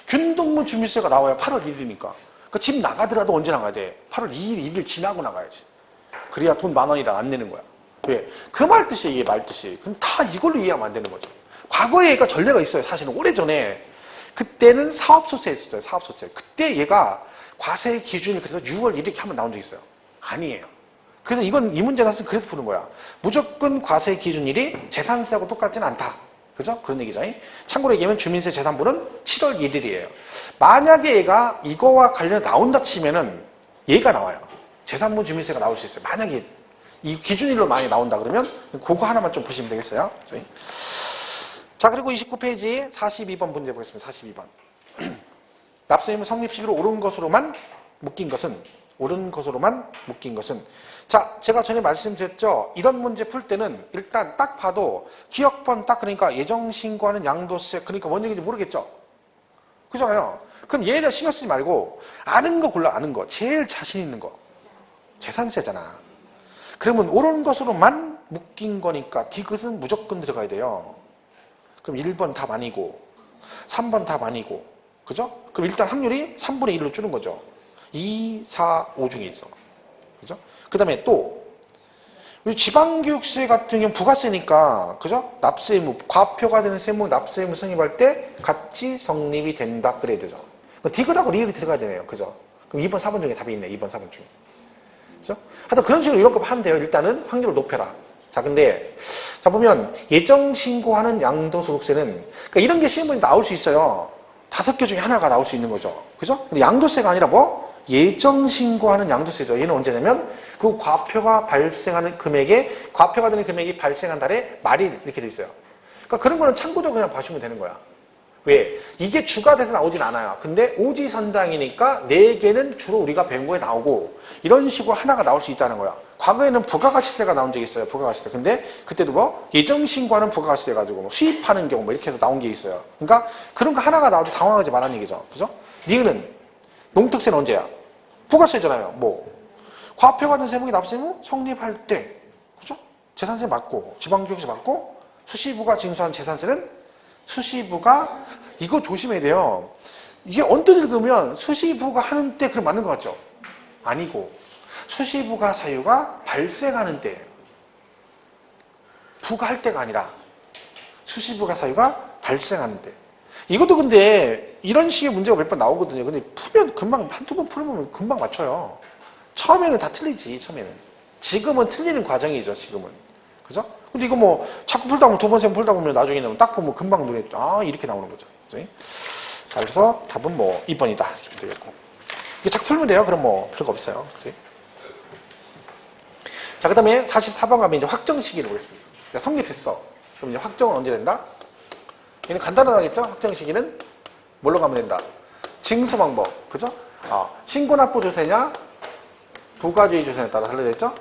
균등분 주민세가 나와요. 8월 1일이니까. 그러니까 집 나가더라도 언제 나가야 돼? 8월 2일, 2일 지나고 나가야지. 그래야 돈 10,000원이라 안 내는 거야. 왜? 그 말 뜻이에요, 이게 말 뜻이. 그럼 다 이걸로 이해하면 안 되는 거죠. 과거에 얘가 전례가 있어요, 사실은. 오래전에. 그때는 사업소세 했었어요, 사업소세. 그때 얘가 과세 기준이 그래서 6월 1일 이렇게 한번 나온 적 있어요. 아니에요. 그래서 이 문제는 그래서 푸는 거야. 무조건 과세 기준일이 재산세하고 똑같지는 않다. 그죠? 그런 얘기죠. 참고로 얘기하면 주민세 재산부는 7월 1일이에요. 만약에 얘가 이거와 관련해 나온다 치면은 얘가 나와요. 재산부 주민세가 나올 수 있어요. 만약에 이 기준일로 많이 나온다 그러면 그거 하나만 좀 보시면 되겠어요. 자, 그리고 29페이지 42번 문제 보겠습니다. 42번. 납세 의무 성립 시기로 옳은 것으로만 묶인 것은 자, 제가 전에 말씀드렸죠. 이런 문제 풀 때는 일단 딱 봐도 기억번 딱 그러니까 예정신고하는 양도세 그러니까 뭔 얘기인지 모르겠죠. 그잖아요. 그럼 얘를 신경 쓰지 말고 아는 거 골라. 아는 거. 제일 자신 있는 거. 재산세잖아. 그러면 옳은 것으로만 묶인 거니까 디귿은 무조건 들어가야 돼요. 그럼 1번 답 아니고 3번 답 아니고 그죠? 그럼 일단 확률이 3분의 1로 줄은 거죠. 2, 4, 5 중에 있어. 그죠? 그 다음에 또 지방교육세 같은 경우 부가세니까 그죠? 납세 의무, 과표가 되는 세무 납세 의무 성립할 때 같이 성립이 된다 그래야 되죠. 디귿하고 리을이 들어가야 되네요. 그죠? 그럼 2번, 4번 중에 답이 있네. 2번, 4번 중에. 그죠? 하여튼 그런 식으로 이런 거 하면 돼요. 일단은 확률을 높여라. 자, 근데 자 보면 예정 신고하는 양도소득세는 그러니까 이런 게 시험문에 나올 수 있어요. 5개 중에 하나가 나올 수 있는 거죠. 그죠? 근데 양도세가 아니라 뭐? 예정 신고하는 양도세죠. 얘는 언제냐면 그 과표가 발생하는 금액에 과표가 되는 금액이 발생한 달에 말일 이렇게 돼 있어요. 그러니까 그런 거는 참고적으로 그냥 봐주면 되는 거야. 왜? 이게 주가 돼서 나오진 않아요. 근데 오지선당이니까 4개는 주로 우리가 배운 거에 나오고 이런 식으로 하나가 나올 수 있다는 거야. 과거에는 부가가치세가 나온 적이 있어요. 부가가치세. 근데 그때도 뭐 예정신고하는 부가가치세 가지고 뭐 수입하는 경우 뭐 이렇게 해서 나온 게 있어요. 그러니까 그런 거 하나가 나와도 당황하지 말라는 얘기죠. 그죠? 니은은 농특세는 언제야? 부가세잖아요. 뭐 과표가 된 세무기 납세무 성립할 때 그죠? 재산세 맞고 지방교육세 맞고 수시부가 징수한 재산세는 수시부가 이거 조심해야 돼요. 이게 언뜻 읽으면 수시부가 하는 때 그럼 맞는 것 같죠? 아니고 수시부가 사유가 발생하는 때예요. 부가할 때가 아니라 수시부가 사유가 발생하는 때. 이것도 근데 이런 식의 문제가 몇 번 나오거든요. 근데 풀면 금방 한두 번 풀면 금방 맞춰요. 처음에는 다 틀리지. 처음에는. 지금은 틀리는 과정이죠. 지금은. 그죠? 근데 이거 뭐 자꾸 풀다 보면 두 번, 세 번 풀다 보면 나중에는 딱 보면 금방 눈에 이렇게 나오는 거죠. 그죠? 자, 그래서 답은 뭐 2번이다. 이렇게 되겠고. 이게 자꾸 풀면 돼요. 그럼 뭐 별거 없어요. 그치? 자, 그 다음에 44번 가면 이제 확정 시기를 보겠습니다. 그러니까 성립했어. 그럼 이제 확정은 언제 된다? 얘는 간단하겠죠? 확정 시기는 뭘로 가면 된다? 징수 방법. 그죠? 신고납부 조세냐? 부가주의 조세에 따라 달라져 있죠?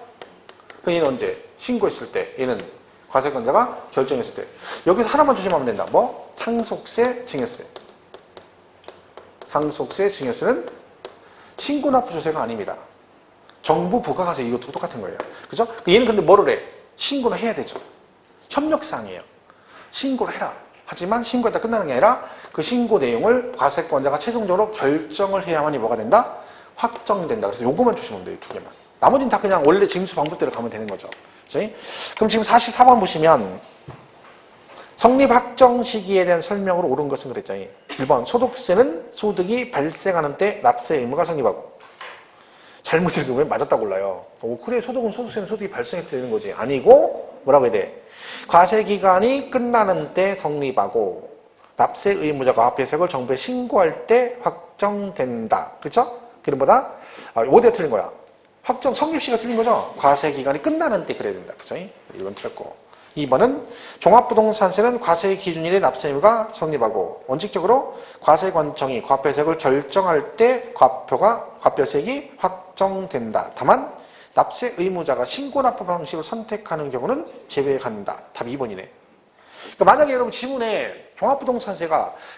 그럼 얘는 언제? 신고했을 때. 얘는 과세권자가 결정했을 때. 여기서 하나만 조심하면 된다. 뭐? 상속세, 증여세. 상속세, 증여세는 신고납부 조세가 아닙니다. 정부 부가가세 이것도 똑같은 거예요. 그죠? 얘는 근데 뭐를 해? 신고를 해야 되죠. 협력사항이에요. 신고를 해라. 하지만 신고했다 끝나는 게 아니라 그 신고 내용을 과세권자가 최종적으로 결정을 해야만이 뭐가 된다? 확정된다. 그래서 요거만 조심하면 돼요. 2개만. 나머지는 다 그냥 원래 징수 방법대로 가면 되는 거죠. 그치? 그럼 지금 44번 보시면 성립 확정 시기에 대한 설명으로 옳은 것은 그랬잖아요. 1번 소득세는 소득이 발생하는 때 납세 의무가 성립하고 잘못 읽으면 맞았다고 올라요. 그래 소득은 소득세는 소득이 발생해도 되는 거지. 아니고 뭐라고 해야 돼? 과세기간이 끝나는 때 성립하고 납세 의무자가 화폐세액을 정부에 신고할 때 확정된다. 그렇죠? 그림보다 5대가 틀린 거야. 확정 성립시가 틀린 거죠? 과세기간이 끝나는 때 그래야 된다. 그죠? 1번 틀렸고 2번은 종합부동산세는 과세 기준일에 납세 의무가 성립하고 원칙적으로 과세관청이 과표세액을 결정할 때 과표세액이 확정된다. 다만 납세 의무자가 신고납부 방식을 선택하는 경우는 제외한다. 답 2번이네. 그러니까 만약에 여러분 지문에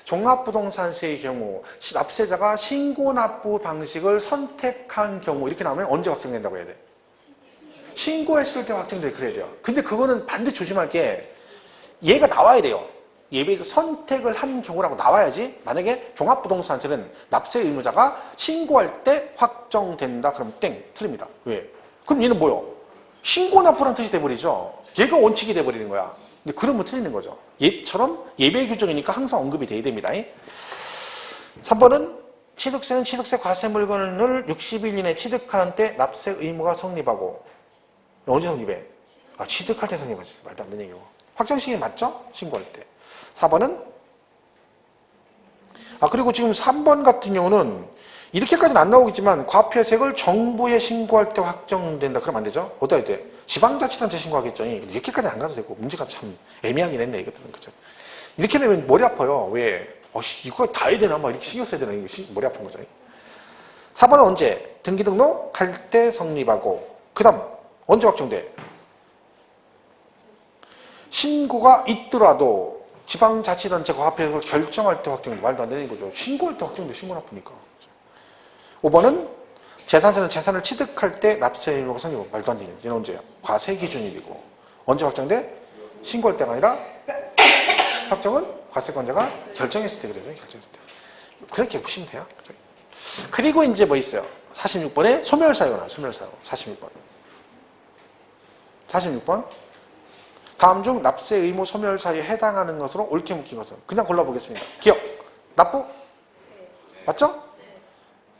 종합부동산세의 경우 납세자가 신고납부 방식을 선택한 경우 이렇게 나오면 언제 확정된다고 해야 돼? 신고했을 때 확정돼 그래야 돼요. 근데 그거는 반드시 조심할 게 얘가 나와야 돼요. 예비에서 선택을 한 경우라고 나와야지. 만약에 종합부동산세는 납세 의무자가 신고할 때 확정된다. 그럼 땡 틀립니다. 왜? 그럼 얘는 뭐요? 신고납부란 뜻이 돼버리죠. 얘가 원칙이 돼버리는 거야. 근데 그러면 틀리는 거죠. 얘처럼 예외 규정이니까 항상 언급이 돼야 됩니다. 3번은 취득세는 취득세 과세 물건을 60일 이내 취득하는 때 납세 의무가 성립하고 언제 성립해? 취득할 때 성립하지. 말도 안 되는 얘기고. 확정시행이 맞죠? 신고할 때. 4번은 그리고 지금 3번 같은 경우는 이렇게까지는 안 나오겠지만 과표색을 정부에 신고할 때 확정된다. 그러면 안 되죠? 어디다 해야 돼? 지방자치단체 신고하겠죠. 이렇게까지는 안 가도 되고 문제가 참 애매하긴 했네. 이것들은. 그죠? 이렇게 되면 머리 아파요. 왜? 이거 다 해야 되나? 막 이렇게 신경 써야 되나? 이거 머리 아픈 거죠. 4번은 언제? 등기 등록할 때 성립하고 그 다음 언제 확정돼? 신고가 있더라도 지방자치단체 과표색을 결정할 때 확정돼. 말도 안 되는 거죠. 신고할 때 확정돼. 신고 나쁘니까. 5번은 재산세는 재산을 취득할 때 납세 의무가 생기고 말도 안 되는 얘는 언제야? 과세 기준일이고 언제 확정돼? 신고할 때가 아니라 확정은 과세권자가 결정했을 때 그래요. 결정했을 때. 그렇게 보시면 돼요. 그리고 이제 뭐 있어요? 46번에 소멸사유가 나와요. 소멸사유. 46번. 다음 중 납세 의무 소멸사유에 해당하는 것으로 옳게 묶인 것은 그냥 골라보겠습니다. 기억. 납부? 맞죠?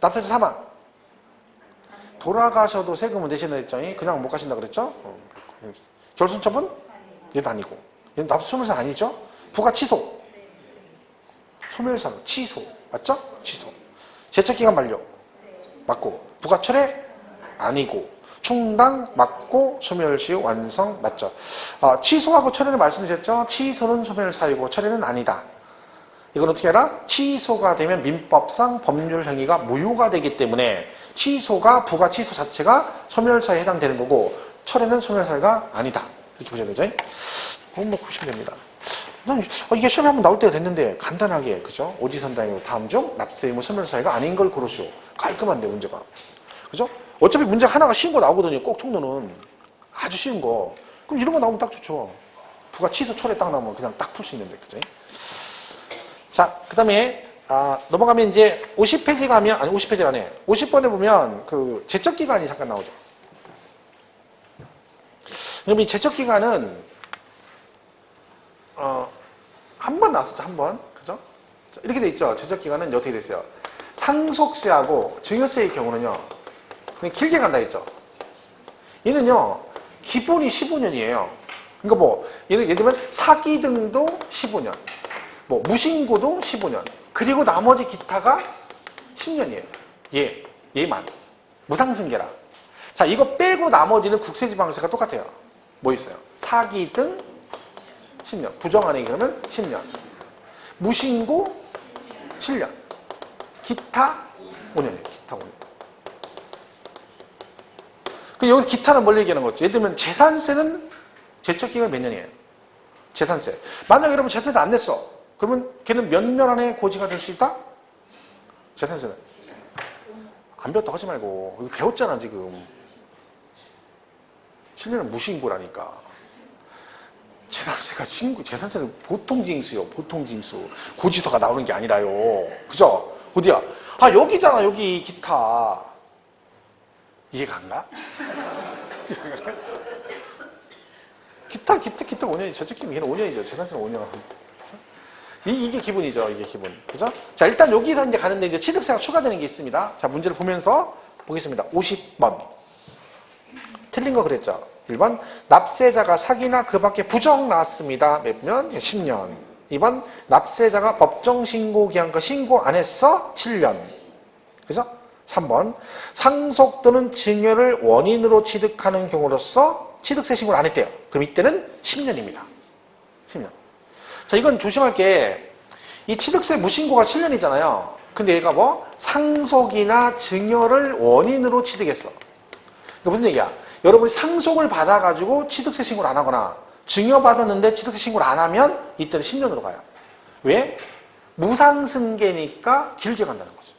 납세자 사망. 돌아가셔도 세금은 내신다 했더니 그냥 못 가신다 그랬죠? 결손처분? 얘도 아니고. 얘는 납세 소멸사 아니죠? 부가 취소. 소멸사 취소. 맞죠? 취소. 제척기간 만료. 맞고. 부가 철회? 아니고. 충당 맞고 소멸시효 완성 맞죠? 취소하고 철회는 말씀드렸죠? 취소는 소멸사유고 철회는 아니다. 이건 어떻게 해라? 취소가 되면 민법상 법률 행위가 무효가 되기 때문에 취소가 부가 취소 자체가 소멸사유에 해당되는 거고 철회는 소멸사유가 아니다. 이렇게 보셔야 되죠? 그건 뭐 보시면 됩니다. 이게 시험에 한번 나올 때가 됐는데 간단하게 그죠? 오지선다행으로 다음 중 납세 의무 소멸사유가 아닌 걸 고르시오. 깔끔한데 문제가. 그죠? 어차피 문제 하나가 쉬운 거 나오거든요. 꼭 총론은. 아주 쉬운 거. 그럼 이런 거 나오면 딱 좋죠. 부가 취소 철회 딱 나오면 그냥 딱 풀 수 있는데. 그죠? 자, 그 다음에, 넘어가면 이제 50페이지 가면, 아니 50페이지 안에 50번에 보면 그 제척기간이 잠깐 나오죠. 그럼 이 제척기간은, 한 번 나왔었죠. 한 번. 그죠? 이렇게 돼 있죠. 제척기간은 어떻게 됐어요? 상속세하고 증여세의 경우는요. 길게 간다 했죠. 얘는요, 기본이 15년이에요. 그러니까 뭐, 얘는 예를 들면 사기 등도 15년, 뭐, 무신고도 15년, 그리고 나머지 기타가 10년이에요. 얘만. 무상승계라. 자, 이거 빼고 나머지는 국세지방세가 똑같아요. 뭐 있어요? 사기 등 10년. 부정한행위 그러면 10년. 무신고 7년. 기타 5년이에요. 기타 5년. 여기서 기타는 뭘 얘기하는 거죠? 예를 들면 재산세는 제척기가 몇 년이에요? 재산세. 만약에 여러분 재산세 안 냈어. 그러면 걔는 몇 년 안에 고지가 될 수 있다? 재산세는. 안 배웠다 하지 말고. 이거 배웠잖아 지금. 7년은 무신고라니까. 재산세가 재산세는 보통 징수요. 보통 징수. 고지서가 나오는 게 아니라요. 그죠? 어디야? 여기잖아 여기 기타. 이해가 안 가? 기타 5년이죠. 저쪽기는 얘는 5년이죠. 재산세는 5년. 이게 기본이죠. 이게 기본. 그죠? 자, 일단 여기서 이제 가는데 이제 취득세가 추가되는 게 있습니다. 자, 문제를 보면서 보겠습니다. 50번. 틀린 거 그랬죠? 1번. 납세자가 사기나 그 밖에 부정 나왔습니다. 몇 년? 10년. 2번. 납세자가 법정 신고 기한과 신고 안 했어? 7년. 그죠? 3번. 상속 또는 증여를 원인으로 취득하는 경우로서 취득세 신고를 안 했대요. 그럼 이때는 10년입니다. 10년. 자, 이건 조심할 게, 이 취득세 무신고가 7년이잖아요. 근데 얘가 뭐? 상속이나 증여를 원인으로 취득했어. 그러니까 무슨 얘기야? 여러분이 상속을 받아가지고 취득세 신고를 안 하거나, 증여받았는데 취득세 신고를 안 하면 이때는 10년으로 가요. 왜? 무상승계니까 길게 간다는 거죠.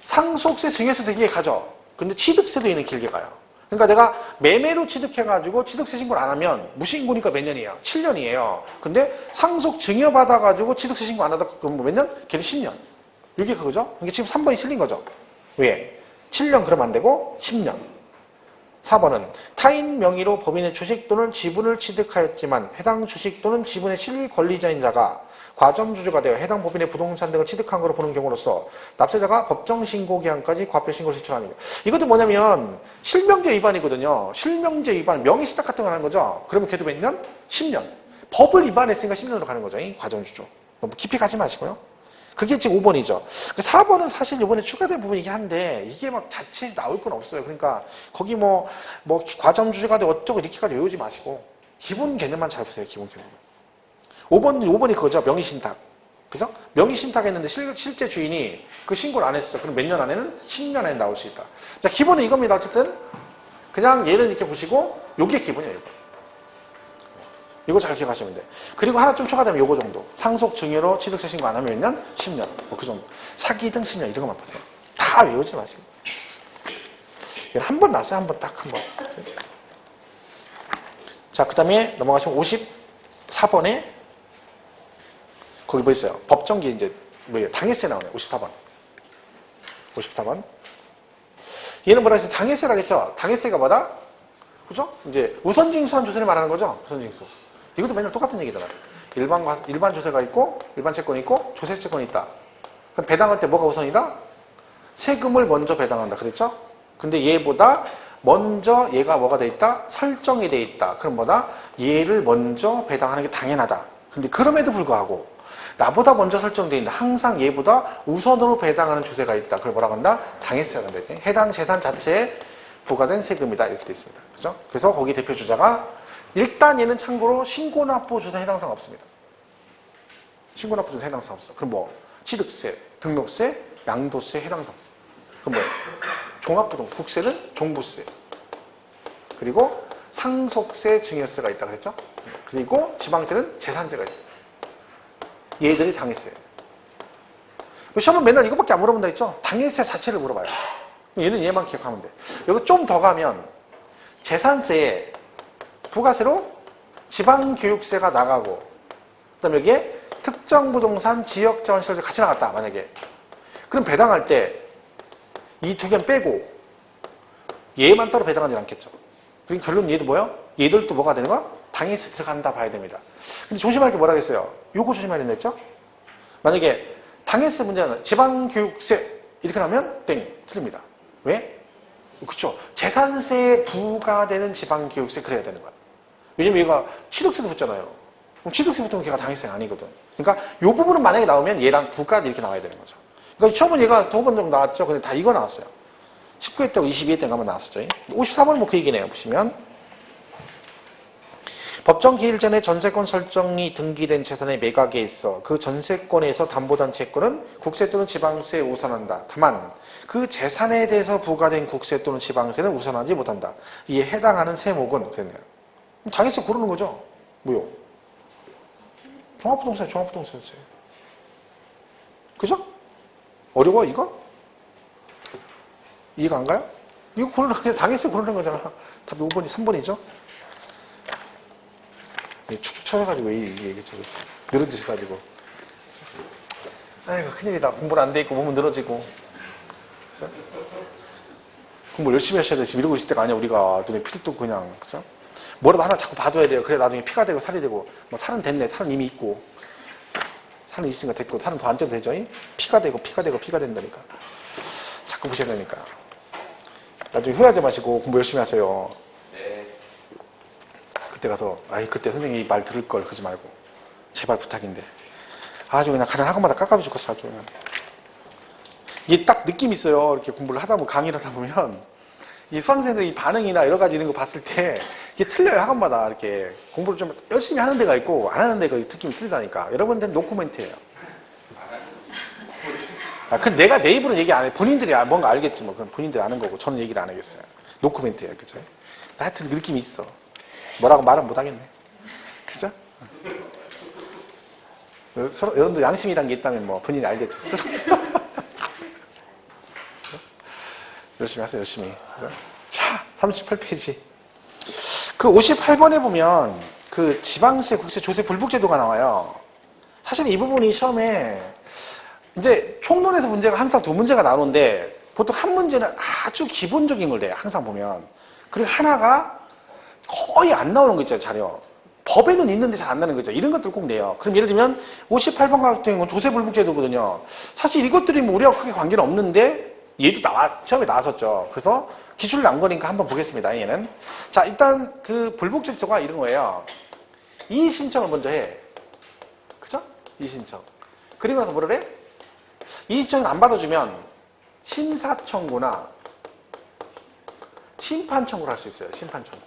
상속세, 증여세 되게 가죠. 근데 취득세도 얘는 길게 가요. 그러니까 내가 매매로 취득해가지고 취득세 신고를 안 하면 무신고니까 몇 년이에요? 7년이에요. 근데 상속 증여받아가지고 취득세 신고 안 하다 그럼 몇 년? 걔는 10년. 이게 그거죠? 이게 지금 3번이 틀린 거죠. 왜? 7년 그러면 안 되고 10년. 4번은 타인 명의로 법인의 주식 또는 지분을 취득하였지만 해당 주식 또는 지분의 실권리자인 자가 과점주주가 되어 해당 법인의 부동산 등을 취득한 것으로 보는 경우로서 납세자가 법정신고기한까지 과표신고를 제출하는 거. 이것도 뭐냐면 실명제 위반이거든요. 실명제 위반, 명의시탁 같은 걸 하는 거죠. 그러면 걔도 몇 년? 10년. 법을 위반했으니까 10년으로 가는 거죠. 이 과정주조. 너무 깊이 가지 마시고요. 그게 지금 5번이죠. 4번은 사실 이번에 추가된 부분이긴 한데 이게 막 자체에서 나올 건 없어요. 그러니까 거기 뭐 과정주조가 돼 어쩌고 이렇게까지 외우지 마시고 기본 개념만 잘 보세요. 기본 개념. 5번이 그거죠. 명의신탁. 그죠? 명의신탁 했는데 실제 주인이 그 신고를 안 했어. 그럼 몇 년 안에는? 10년 안에 나올 수 있다. 자, 기본은 이겁니다. 어쨌든 그냥 얘는 이렇게 보시고 요게 기본이에요. 이거 잘 기억하시면 돼. 그리고 하나 좀 추가되면 요거 정도. 상속 증여로 취득세 신고 안 하면 몇 년? 10년. 뭐 그 정도. 사기 등 10년 이런 것만 보세요. 다 외우지 마시고. 이건 한 번 났어요. 한 번 딱 한 번. 자, 그 다음에 넘어가시면 54번에 거기 뭐 있어요? 법정기 이제 뭐예요? 당해세 나오네. 54번. 54번. 얘는 뭐라 해서 당해세라겠죠? 당해세가 뭐다? 그죠? 이제 우선징수한 조세를 말하는 거죠? 우선징수. 이것도 맨날 똑같은 얘기잖아요. 일반 조세가 있고, 일반 채권이 있고, 조세 채권이 있다. 그럼 배당할 때 뭐가 우선이다? 세금을 먼저 배당한다. 그랬죠? 근데 얘보다 먼저 얘가 뭐가 돼 있다? 설정이 돼 있다. 그럼 뭐다? 얘를 먼저 배당하는 게 당연하다. 근데 그럼에도 불구하고 나보다 먼저 설정되어 있는데 항상 얘보다 우선으로 배당하는 조세가 있다. 그걸 뭐라고 한다? 당해세가 된다. 해당 재산 자체에 부과된 세금이다. 이렇게 되어 있습니다. 그죠? 그래서 거기 대표 주자가 일단 얘는 참고로 신고납부조세 해당사항 없습니다. 신고납부조세 해당사항 없어. 그럼 뭐 취득세, 등록세, 양도세 해당사항 없어. 그럼 뭐예요? 종합부동, 국세는 종부세. 그리고 상속세, 증여세가 있다 그랬죠? 그리고 지방세는 재산세가 있어요. 얘들이 당해세. 시험은 맨날 이것밖에 안 물어본다 했죠? 당해세 자체를 물어봐요. 얘는 얘만 기억하면 돼. 여기 좀 더 가면 재산세에 부가세로 지방교육세가 나가고 그 다음에 여기에 특정 부동산 지역자원시설세 같이 나갔다 만약에. 그럼 배당할 때 이 두 개는 빼고 얘만 따로 배당하지 않겠죠. 그리고 결론 얘도 뭐야? 얘들도 뭐가 되는 거야? 당해세 들어간다 봐야 됩니다. 근데 조심할 게 뭐라겠어요? 요거 조심해야 된다 했죠? 만약에 당해세 문제는 지방교육세 이렇게 나오면 땡 틀립니다. 왜? 그쵸. 재산세에 부과되는 지방교육세 그래야 되는 거야. 왜냐면 얘가 취득세도 붙잖아요. 그럼 취득세 붙으면 걔가 당해세가 아니거든. 그러니까 요 부분은 만약에 나오면 얘랑 부가 이렇게 나와야 되는 거죠. 그러니까 처음은 얘가 2번 정도 나왔죠. 근데 다 이거 나왔어요. 19회 때하고 22회 때가 한번 나왔었죠. 54번은 뭐 그 얘기네요. 보시면 법정 기일 전에 전세권 설정이 등기된 재산의 매각에 있어 그 전세권에서 담보단 채권은 국세 또는 지방세에 우선한다. 다만 그 재산에 대해서 부과된 국세 또는 지방세는 우선하지 못한다. 이에 해당하는 세목은 그랬네요. 당해세 고르는 거죠. 뭐요? 종합부동산세. 그죠? 어려워 이거? 이해가 안 가요? 이거 고르는 그냥 당해세 고르는 거잖아. 답이 5번이 3번이죠? 축축 쳐져가지고 이게 저기 늘어지셔가지고 아이고 큰일이다. 공부를 안 돼 있고 몸은 늘어지고 그래서 공부 열심히 하셔야 돼. 지금 이러고 있을 때가 아니야. 우리가 눈에 피를 또 그냥 그죠? 뭐라도 하나 자꾸 봐줘야 돼요. 그래 나중에 피가 되고 살이 되고 뭐 살은 됐네. 살은 이미 있고 살은 있으니까 됐고 살은 더 안 쪄도 되죠? 피가 되고 피가 된다니까. 자꾸 보셔야 되니까. 나중에 후회하지 마시고 공부 열심히 하세요. 네. 그때 가서 아이 그때 선생님이 말 들을 걸 그러지 말고 제발 부탁인데 아주 그냥 가는 학원마다 깝깝해 죽겠어. 아주 그냥. 이게 딱 느낌이 있어요. 이렇게 공부를 하다 보면 강의를 하다 보면 이 수험생들의 반응이나 여러 가지 이런 거 봤을 때 이게 틀려요. 학원마다 이렇게 공부를 좀 열심히 하는 데가 있고 안 하는 데가 느낌이 틀리다니까. 여러분들은 노코멘트예요. 근데 내가 내 입으로는 얘기 안 해. 본인들이 뭔가 알겠지 뭐. 그럼 본인들이 아는 거고 저는 얘기를 안 하겠어요. 노코멘트예요. 그죠? 하여튼 그 느낌이 있어. 뭐라고 말은 못 하겠네. 그죠? 서로 여러분들 양심이란 게 있다면 뭐 본인이 알겠지. 열심히 하세요. 열심히. 그죠? 자, 38페이지. 그 58번에 보면 그 지방세, 국세, 조세 불복제도가 나와요. 사실 이 부분이 시험에 이제 총론에서 문제가 항상 두 문제가 나오는데 보통 한 문제는 아주 기본적인 걸 내요. 항상 보면. 그리고 하나가 거의 안 나오는 거 있잖아요. 자료. 법에는 있는데 잘 안 나는 거죠. 이런 것들 꼭 내요. 그럼 예를 들면 58번 같은 경우는 조세 불복제도거든요. 사실 이것들이 뭐 우리하고 크게 관계는 없는데 얘도 시험에 나왔었죠. 그래서 기출 난 거니까 한번 보겠습니다. 얘는. 자, 일단 그 불복제도가 이런 거예요. 이의신청을 먼저 해. 그죠? 이의신청. 그리고 나서 뭐를 해? 이의신청을 안 받아주면 심사청구나 심판청구를 할 수 있어요. 심판청구.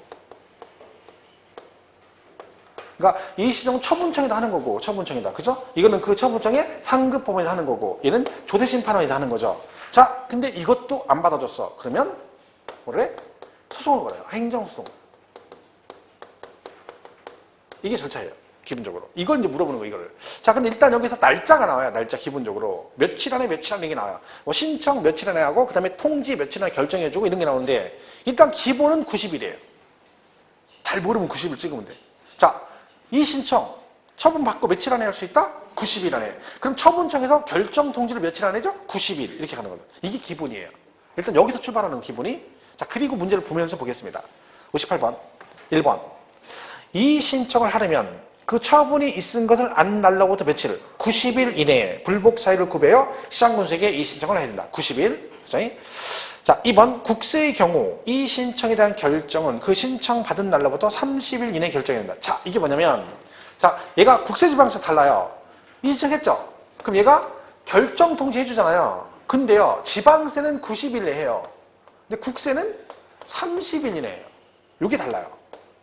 그러니까 이의신청은 처분청에다 하는 거고 처분청이다. 그죠? 이거는 그 처분청의 상급법원에서 하는 거고 얘는 조세심판원에다 하는 거죠. 자, 근데 이것도 안 받아줬어. 그러면 뭐를 해? 소송을 걸어요. 행정소송. 이게 절차예요. 기본적으로. 이걸 이제 물어보는 거예요. 이거를. 자, 근데 일단 여기서 날짜가 나와요. 날짜 기본적으로. 며칠 안에 며칠 안에 이게 나와요. 뭐 신청 며칠 안에 하고 그 다음에 통지 며칠 안에 결정해주고 이런 게 나오는데 일단 기본은 90일이에요. 잘 모르면 90일 찍으면 돼. 자, 이 신청 처분받고 며칠 안에 할 수 있다? 90일 안에. 그럼 처분청에서 결정 통지를 며칠 안에 해줘? 90일. 이렇게 가는 거죠. 이게 기본이에요. 일단 여기서 출발하는 기본이. 자, 그리고 문제를 보면서 보겠습니다. 58번. 1번. 이 신청을 하려면 그 처분이 있은 것을 안 날로부터 며칠? 90일 이내에 불복 사유를 구별하여 시장군수에게 이 신청을 해야 된다. 90일. 그죠? 자, 2번. 국세의 경우 이 신청에 대한 결정은 그 신청 받은 날로부터 30일 이내에 결정해야 된다. 자, 이게 뭐냐면 자, 얘가 국세지방세 달라요. 이 신청했죠? 그럼 얘가 결정 통지 해주잖아요. 근데요, 지방세는 90일 내에 해요. 근데 국세는 30일 이내에 해요. 이게 달라요.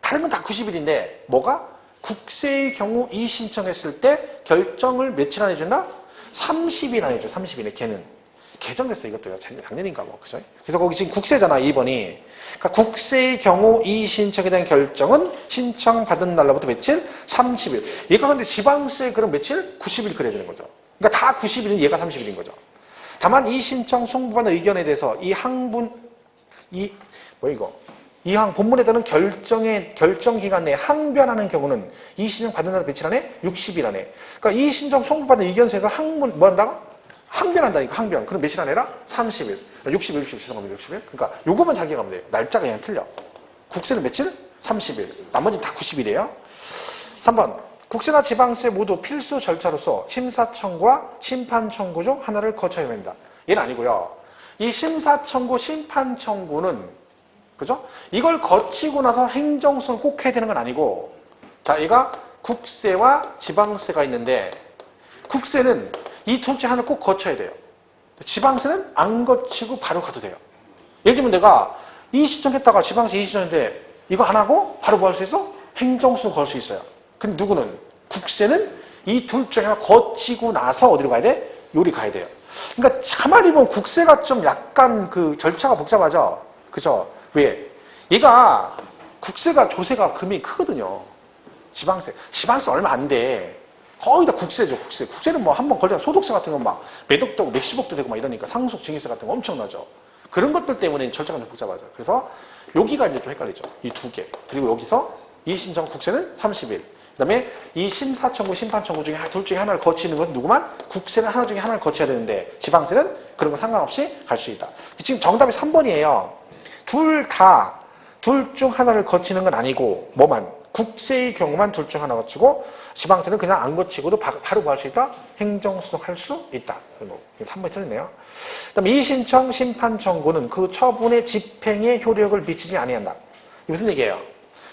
다른 건 다 90일인데 뭐가? 국세의 경우 이 신청했을 때 결정을 며칠 안에 준다? 30일 안에 줘. 30일에 걔는. 개정됐어 이것도요. 작년인가 뭐. 그죠? 그래서 거기 지금 국세잖아 2번이. 그러니까 국세의 경우 이 신청에 대한 결정은 신청받은 날로부터 며칠? 30일. 얘가 근데 지방세 그럼 며칠? 90일 그래야 되는 거죠. 그러니까 다 90일인 얘가 30일인 거죠. 다만 이 신청 송부받은 의견에 대해서 이 항분 이항 본문에 따른 결정 기간 내에 항변하는 경우는 이 신청 받은 날 며칠 안에? 60일 안에. 그러니까 이 신청 송부받은 의견서에서 항문 뭐 한다고? 항변한다니까 항변. 그럼 며칠 안에라? 30일. 60일, 60일, 죄송합니다. 60일. 그러니까 요것만 잘 기억하면 돼요. 날짜가 그냥 틀려. 국세는 며칠? 30일. 나머지는 다 90일이에요. 3번. 국세나 지방세 모두 필수 절차로서 심사청구와 심판청구 중 하나를 거쳐야 된다. 얘는 아니고요. 이 심사청구, 심판청구는 그죠? 이걸 거치고 나서 행정소송을 꼭 해야 되는 건 아니고 자, 얘가 국세와 지방세가 있는데 국세는 이 둘 중에 하나를 꼭 거쳐야 돼요. 지방세는 안 거치고 바로 가도 돼요. 예를 들면 내가 이 신청했다가 지방세 이 신청했는데 이거 안 하고 바로 뭐 할 수 있어? 행정소송 걸 수 있어요. 근데 누구는? 국세는 이 둘 중에 하나 거치고 나서 어디로 가야 돼? 요리 가야 돼요. 그러니까 가만히 보면 국세가 좀 약간 그 절차가 복잡하죠? 그죠? 왜? 얘가 국세가 조세가 금액이 크거든요. 지방세 얼마 안 돼. 거의 다 국세죠, 국세. 국세는 뭐 한 번 걸리면 소득세 같은 건 막 몇억 되고 몇십억도 되고 막 이러니까 상속 증여세 같은 거 엄청나죠. 그런 것들 때문에 절차가 좀 복잡하죠. 그래서 여기가 이제 좀 헷갈리죠. 이 두 개. 그리고 여기서 이 신청 국세는 30일. 그 다음에 이 심사청구, 심판청구 중에 둘 중에 하나를 거치는 건 누구만? 국세는 하나 중에 하나를 거쳐야 되는데 지방세는 그런 거 상관없이 갈 수 있다. 지금 정답이 3번이에요. 둘 중 하나를 거치는 건 아니고 뭐만? 국세의 경우만 둘 중 하나 거치고 지방세는 그냥 안 거치고도 바로 구할 수 있다? 행정소송할 수 있다. 3번이 틀렸네요. 그 다음에 이 신청, 심판 청구는 그 처분의 집행에 효력을 미치지 아니한다. 이게 무슨 얘기예요?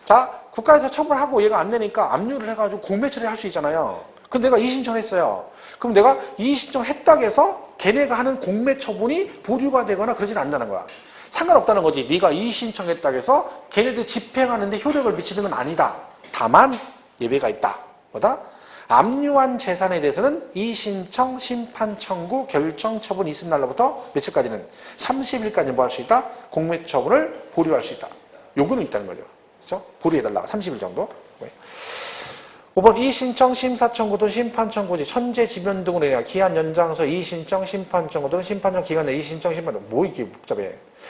자, 국가에서 처분하고 얘가 안 되니까 압류를 해가지고 공매 처리할 수 있잖아요. 근데 내가 이 신청을 했어요. 그럼 내가 이 신청을 했다고 해서 걔네가 하는 공매 처분이 보류가 되거나 그러진 않는다는 거야. 상관없다는 거지. 네가 이 신청했다고 해서 걔네들 집행하는데 효력을 미치는 건 아니다. 다만 예외가 있다. 뭐다? 압류한 재산에 대해서는 이 신청, 심판 청구, 결정 처분이 있은 날로부터 며칠까지는 30일까지 뭐 할 수 있다? 공매 처분을 보류할 수 있다. 요거는 있다는 거죠. 그렇죠? 보류해달라. 30일 정도. 5번 이 신청, 심사 청구 등 심판 청구지 천재 지변 등으로 인해 기한 연장서 이 신청, 심판 청구 등 심판청 기간 내 이 신청, 심판 청구 뭐 이게 복잡해.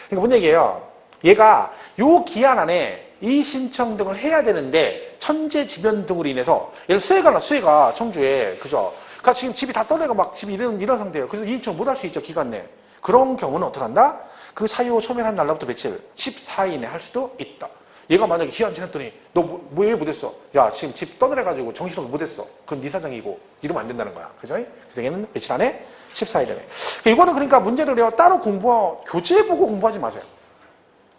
그러니까 뭔 얘기예요? 얘가 요 기한 안에 이 신청 등을 해야 되는데 천재 지변 등으로 인해서 예를 수해가 청주에 그죠? 그러니까 지금 집이 다 떠내가 막 집이 이런 상태예요. 그래서 이 신청 못 할 수 있죠 기간 내. 그런 경우는 어떻게 한다? 그 사유 소멸한 날로부터 며칠? 14일 내에 할 수도 있다. 얘가 만약에 기한 지났더니 너 왜 못했어? 야 지금 집 떠내가지고 정신없이 못했어. 그건 네 사정이고 이러면 안 된다는 거야. 그죠? 그래서 얘는 며칠 안에? 14일 안에. 이거는 그러니까 문제를 따로 교재 보고 공부하지 마세요.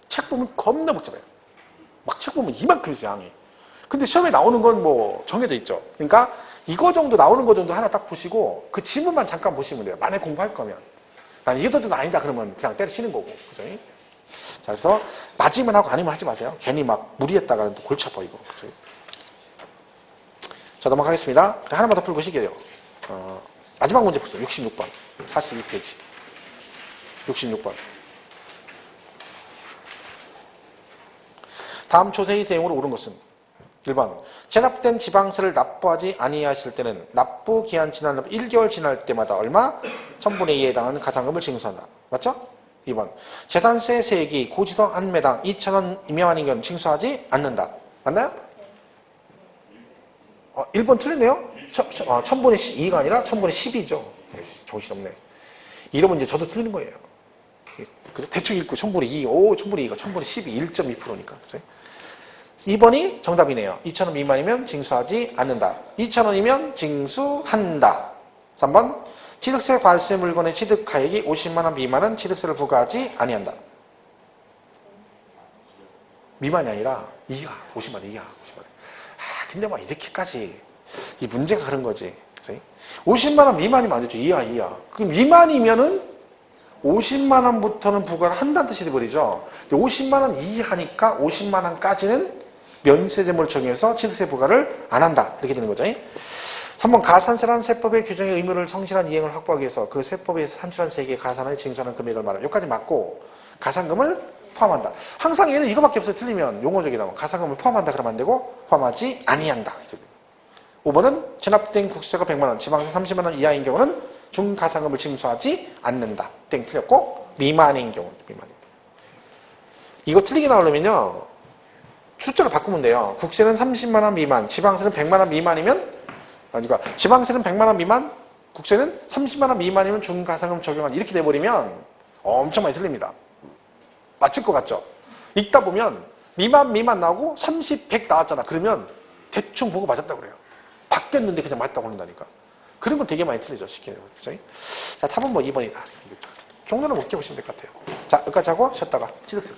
책 보면 겁나 복잡해요. 막 책 보면 이만큼 있어요 양이. 근데 시험에 나오는 건 뭐 정해져 있죠. 그러니까 이거 정도 나오는 거 정도 하나 딱 보시고 그 지문만 잠깐 보시면 돼요. 만약에 공부할 거면. 난 이게 더 아니다 그러면 그냥 때려치는 거고. 그죠? 자, 그래서 맞으면 하고 아니면 하지 마세요. 괜히 막 무리했다가는 또 골치 아파, 이거. 그죠? 자, 넘어가겠습니다. 하나만 더 풀고 시게요. 마지막 문제 보세요. 66번. 42페이지. 66번. 다음 조세의 대응으로 옳은 것은 1번. 체납된 지방세를 납부하지 아니하실 때는 납부 기한 지난 1개월 지날 때마다 얼마? 1000분의 2에 해당하는 가산금을 징수한다. 맞죠? 2번. 재산세 세액이 고지서 한 매당 2,000원 미만인 경우는 징수하지 않는다. 맞나요? 1번 틀렸네요? 1000분의 2가 아니라 1000분의 10이죠. 정신없네. 이러면 이제 저도 틀리는 거예요. 대충 읽고 1000분의 2, 1000분의 2가 1000분의 12, 1.2%니까. 그죠? 2번이 정답이네요. 2,000원 미만이면 징수하지 않는다. 2,000원이면 징수한다. 3번. 취득세 관세 물건의 취득가액이 50만원 미만은 취득세를 부과하지 아니한다. 미만이 아니라 이하, 50만원 이하. 50만원. 근데 막 이렇게까지 이 문제가 그런 거지. 그치? 50만원 미만이면 안 되죠. 이하. 그럼 미만이면은 50만원부터는 부과를 한다는 뜻이 돼버리죠. 50만원 이하니까 50만원까지는 면세점을 정해서 취득세 부과를 안 한다. 이렇게 되는 거죠. 3번 가산세란 세법의 규정의 의무를 성실한 이행을 확보하기 위해서 그 세법에서 산출한 세액의 가산을 징수하는 금액을 말하는 여기까지 맞고 가산금을 포함한다. 항상 얘는 이거밖에 없어요. 틀리면 용어적이라면 가산금을 포함한다 그러면 안 되고 포함하지 아니한다. 5번은 체납된 국세가 100만원, 지방세 30만원 이하인 경우는 중가산금을 징수하지 않는다. 땡 틀렸고 미만인 경우 미만인. 이거 틀리게 나오려면요. 숫자를 바꾸면 돼요. 국세는 30만원 미만, 지방세는 100만원 미만이면 그러니까 지방세는 100만원 미만, 국세는 30만원 미만이면 중가산금 적용한 이렇게 돼버리면 엄청 많이 틀립니다. 맞출 것 같죠? 읽다 보면 미만 나오고 30, 100 나왔잖아. 그러면 대충 보고 맞았다고 그래요. 바뀌었는데 그냥 맞다고 그런다니까. 그런 건 되게 많이 틀리죠. 쉽게. 그죠? 자, 답은 뭐 2번이다. 종료는 못 깨보시면 될 것 같아요. 자, 여기까지 하고 쉬었다가 취득세.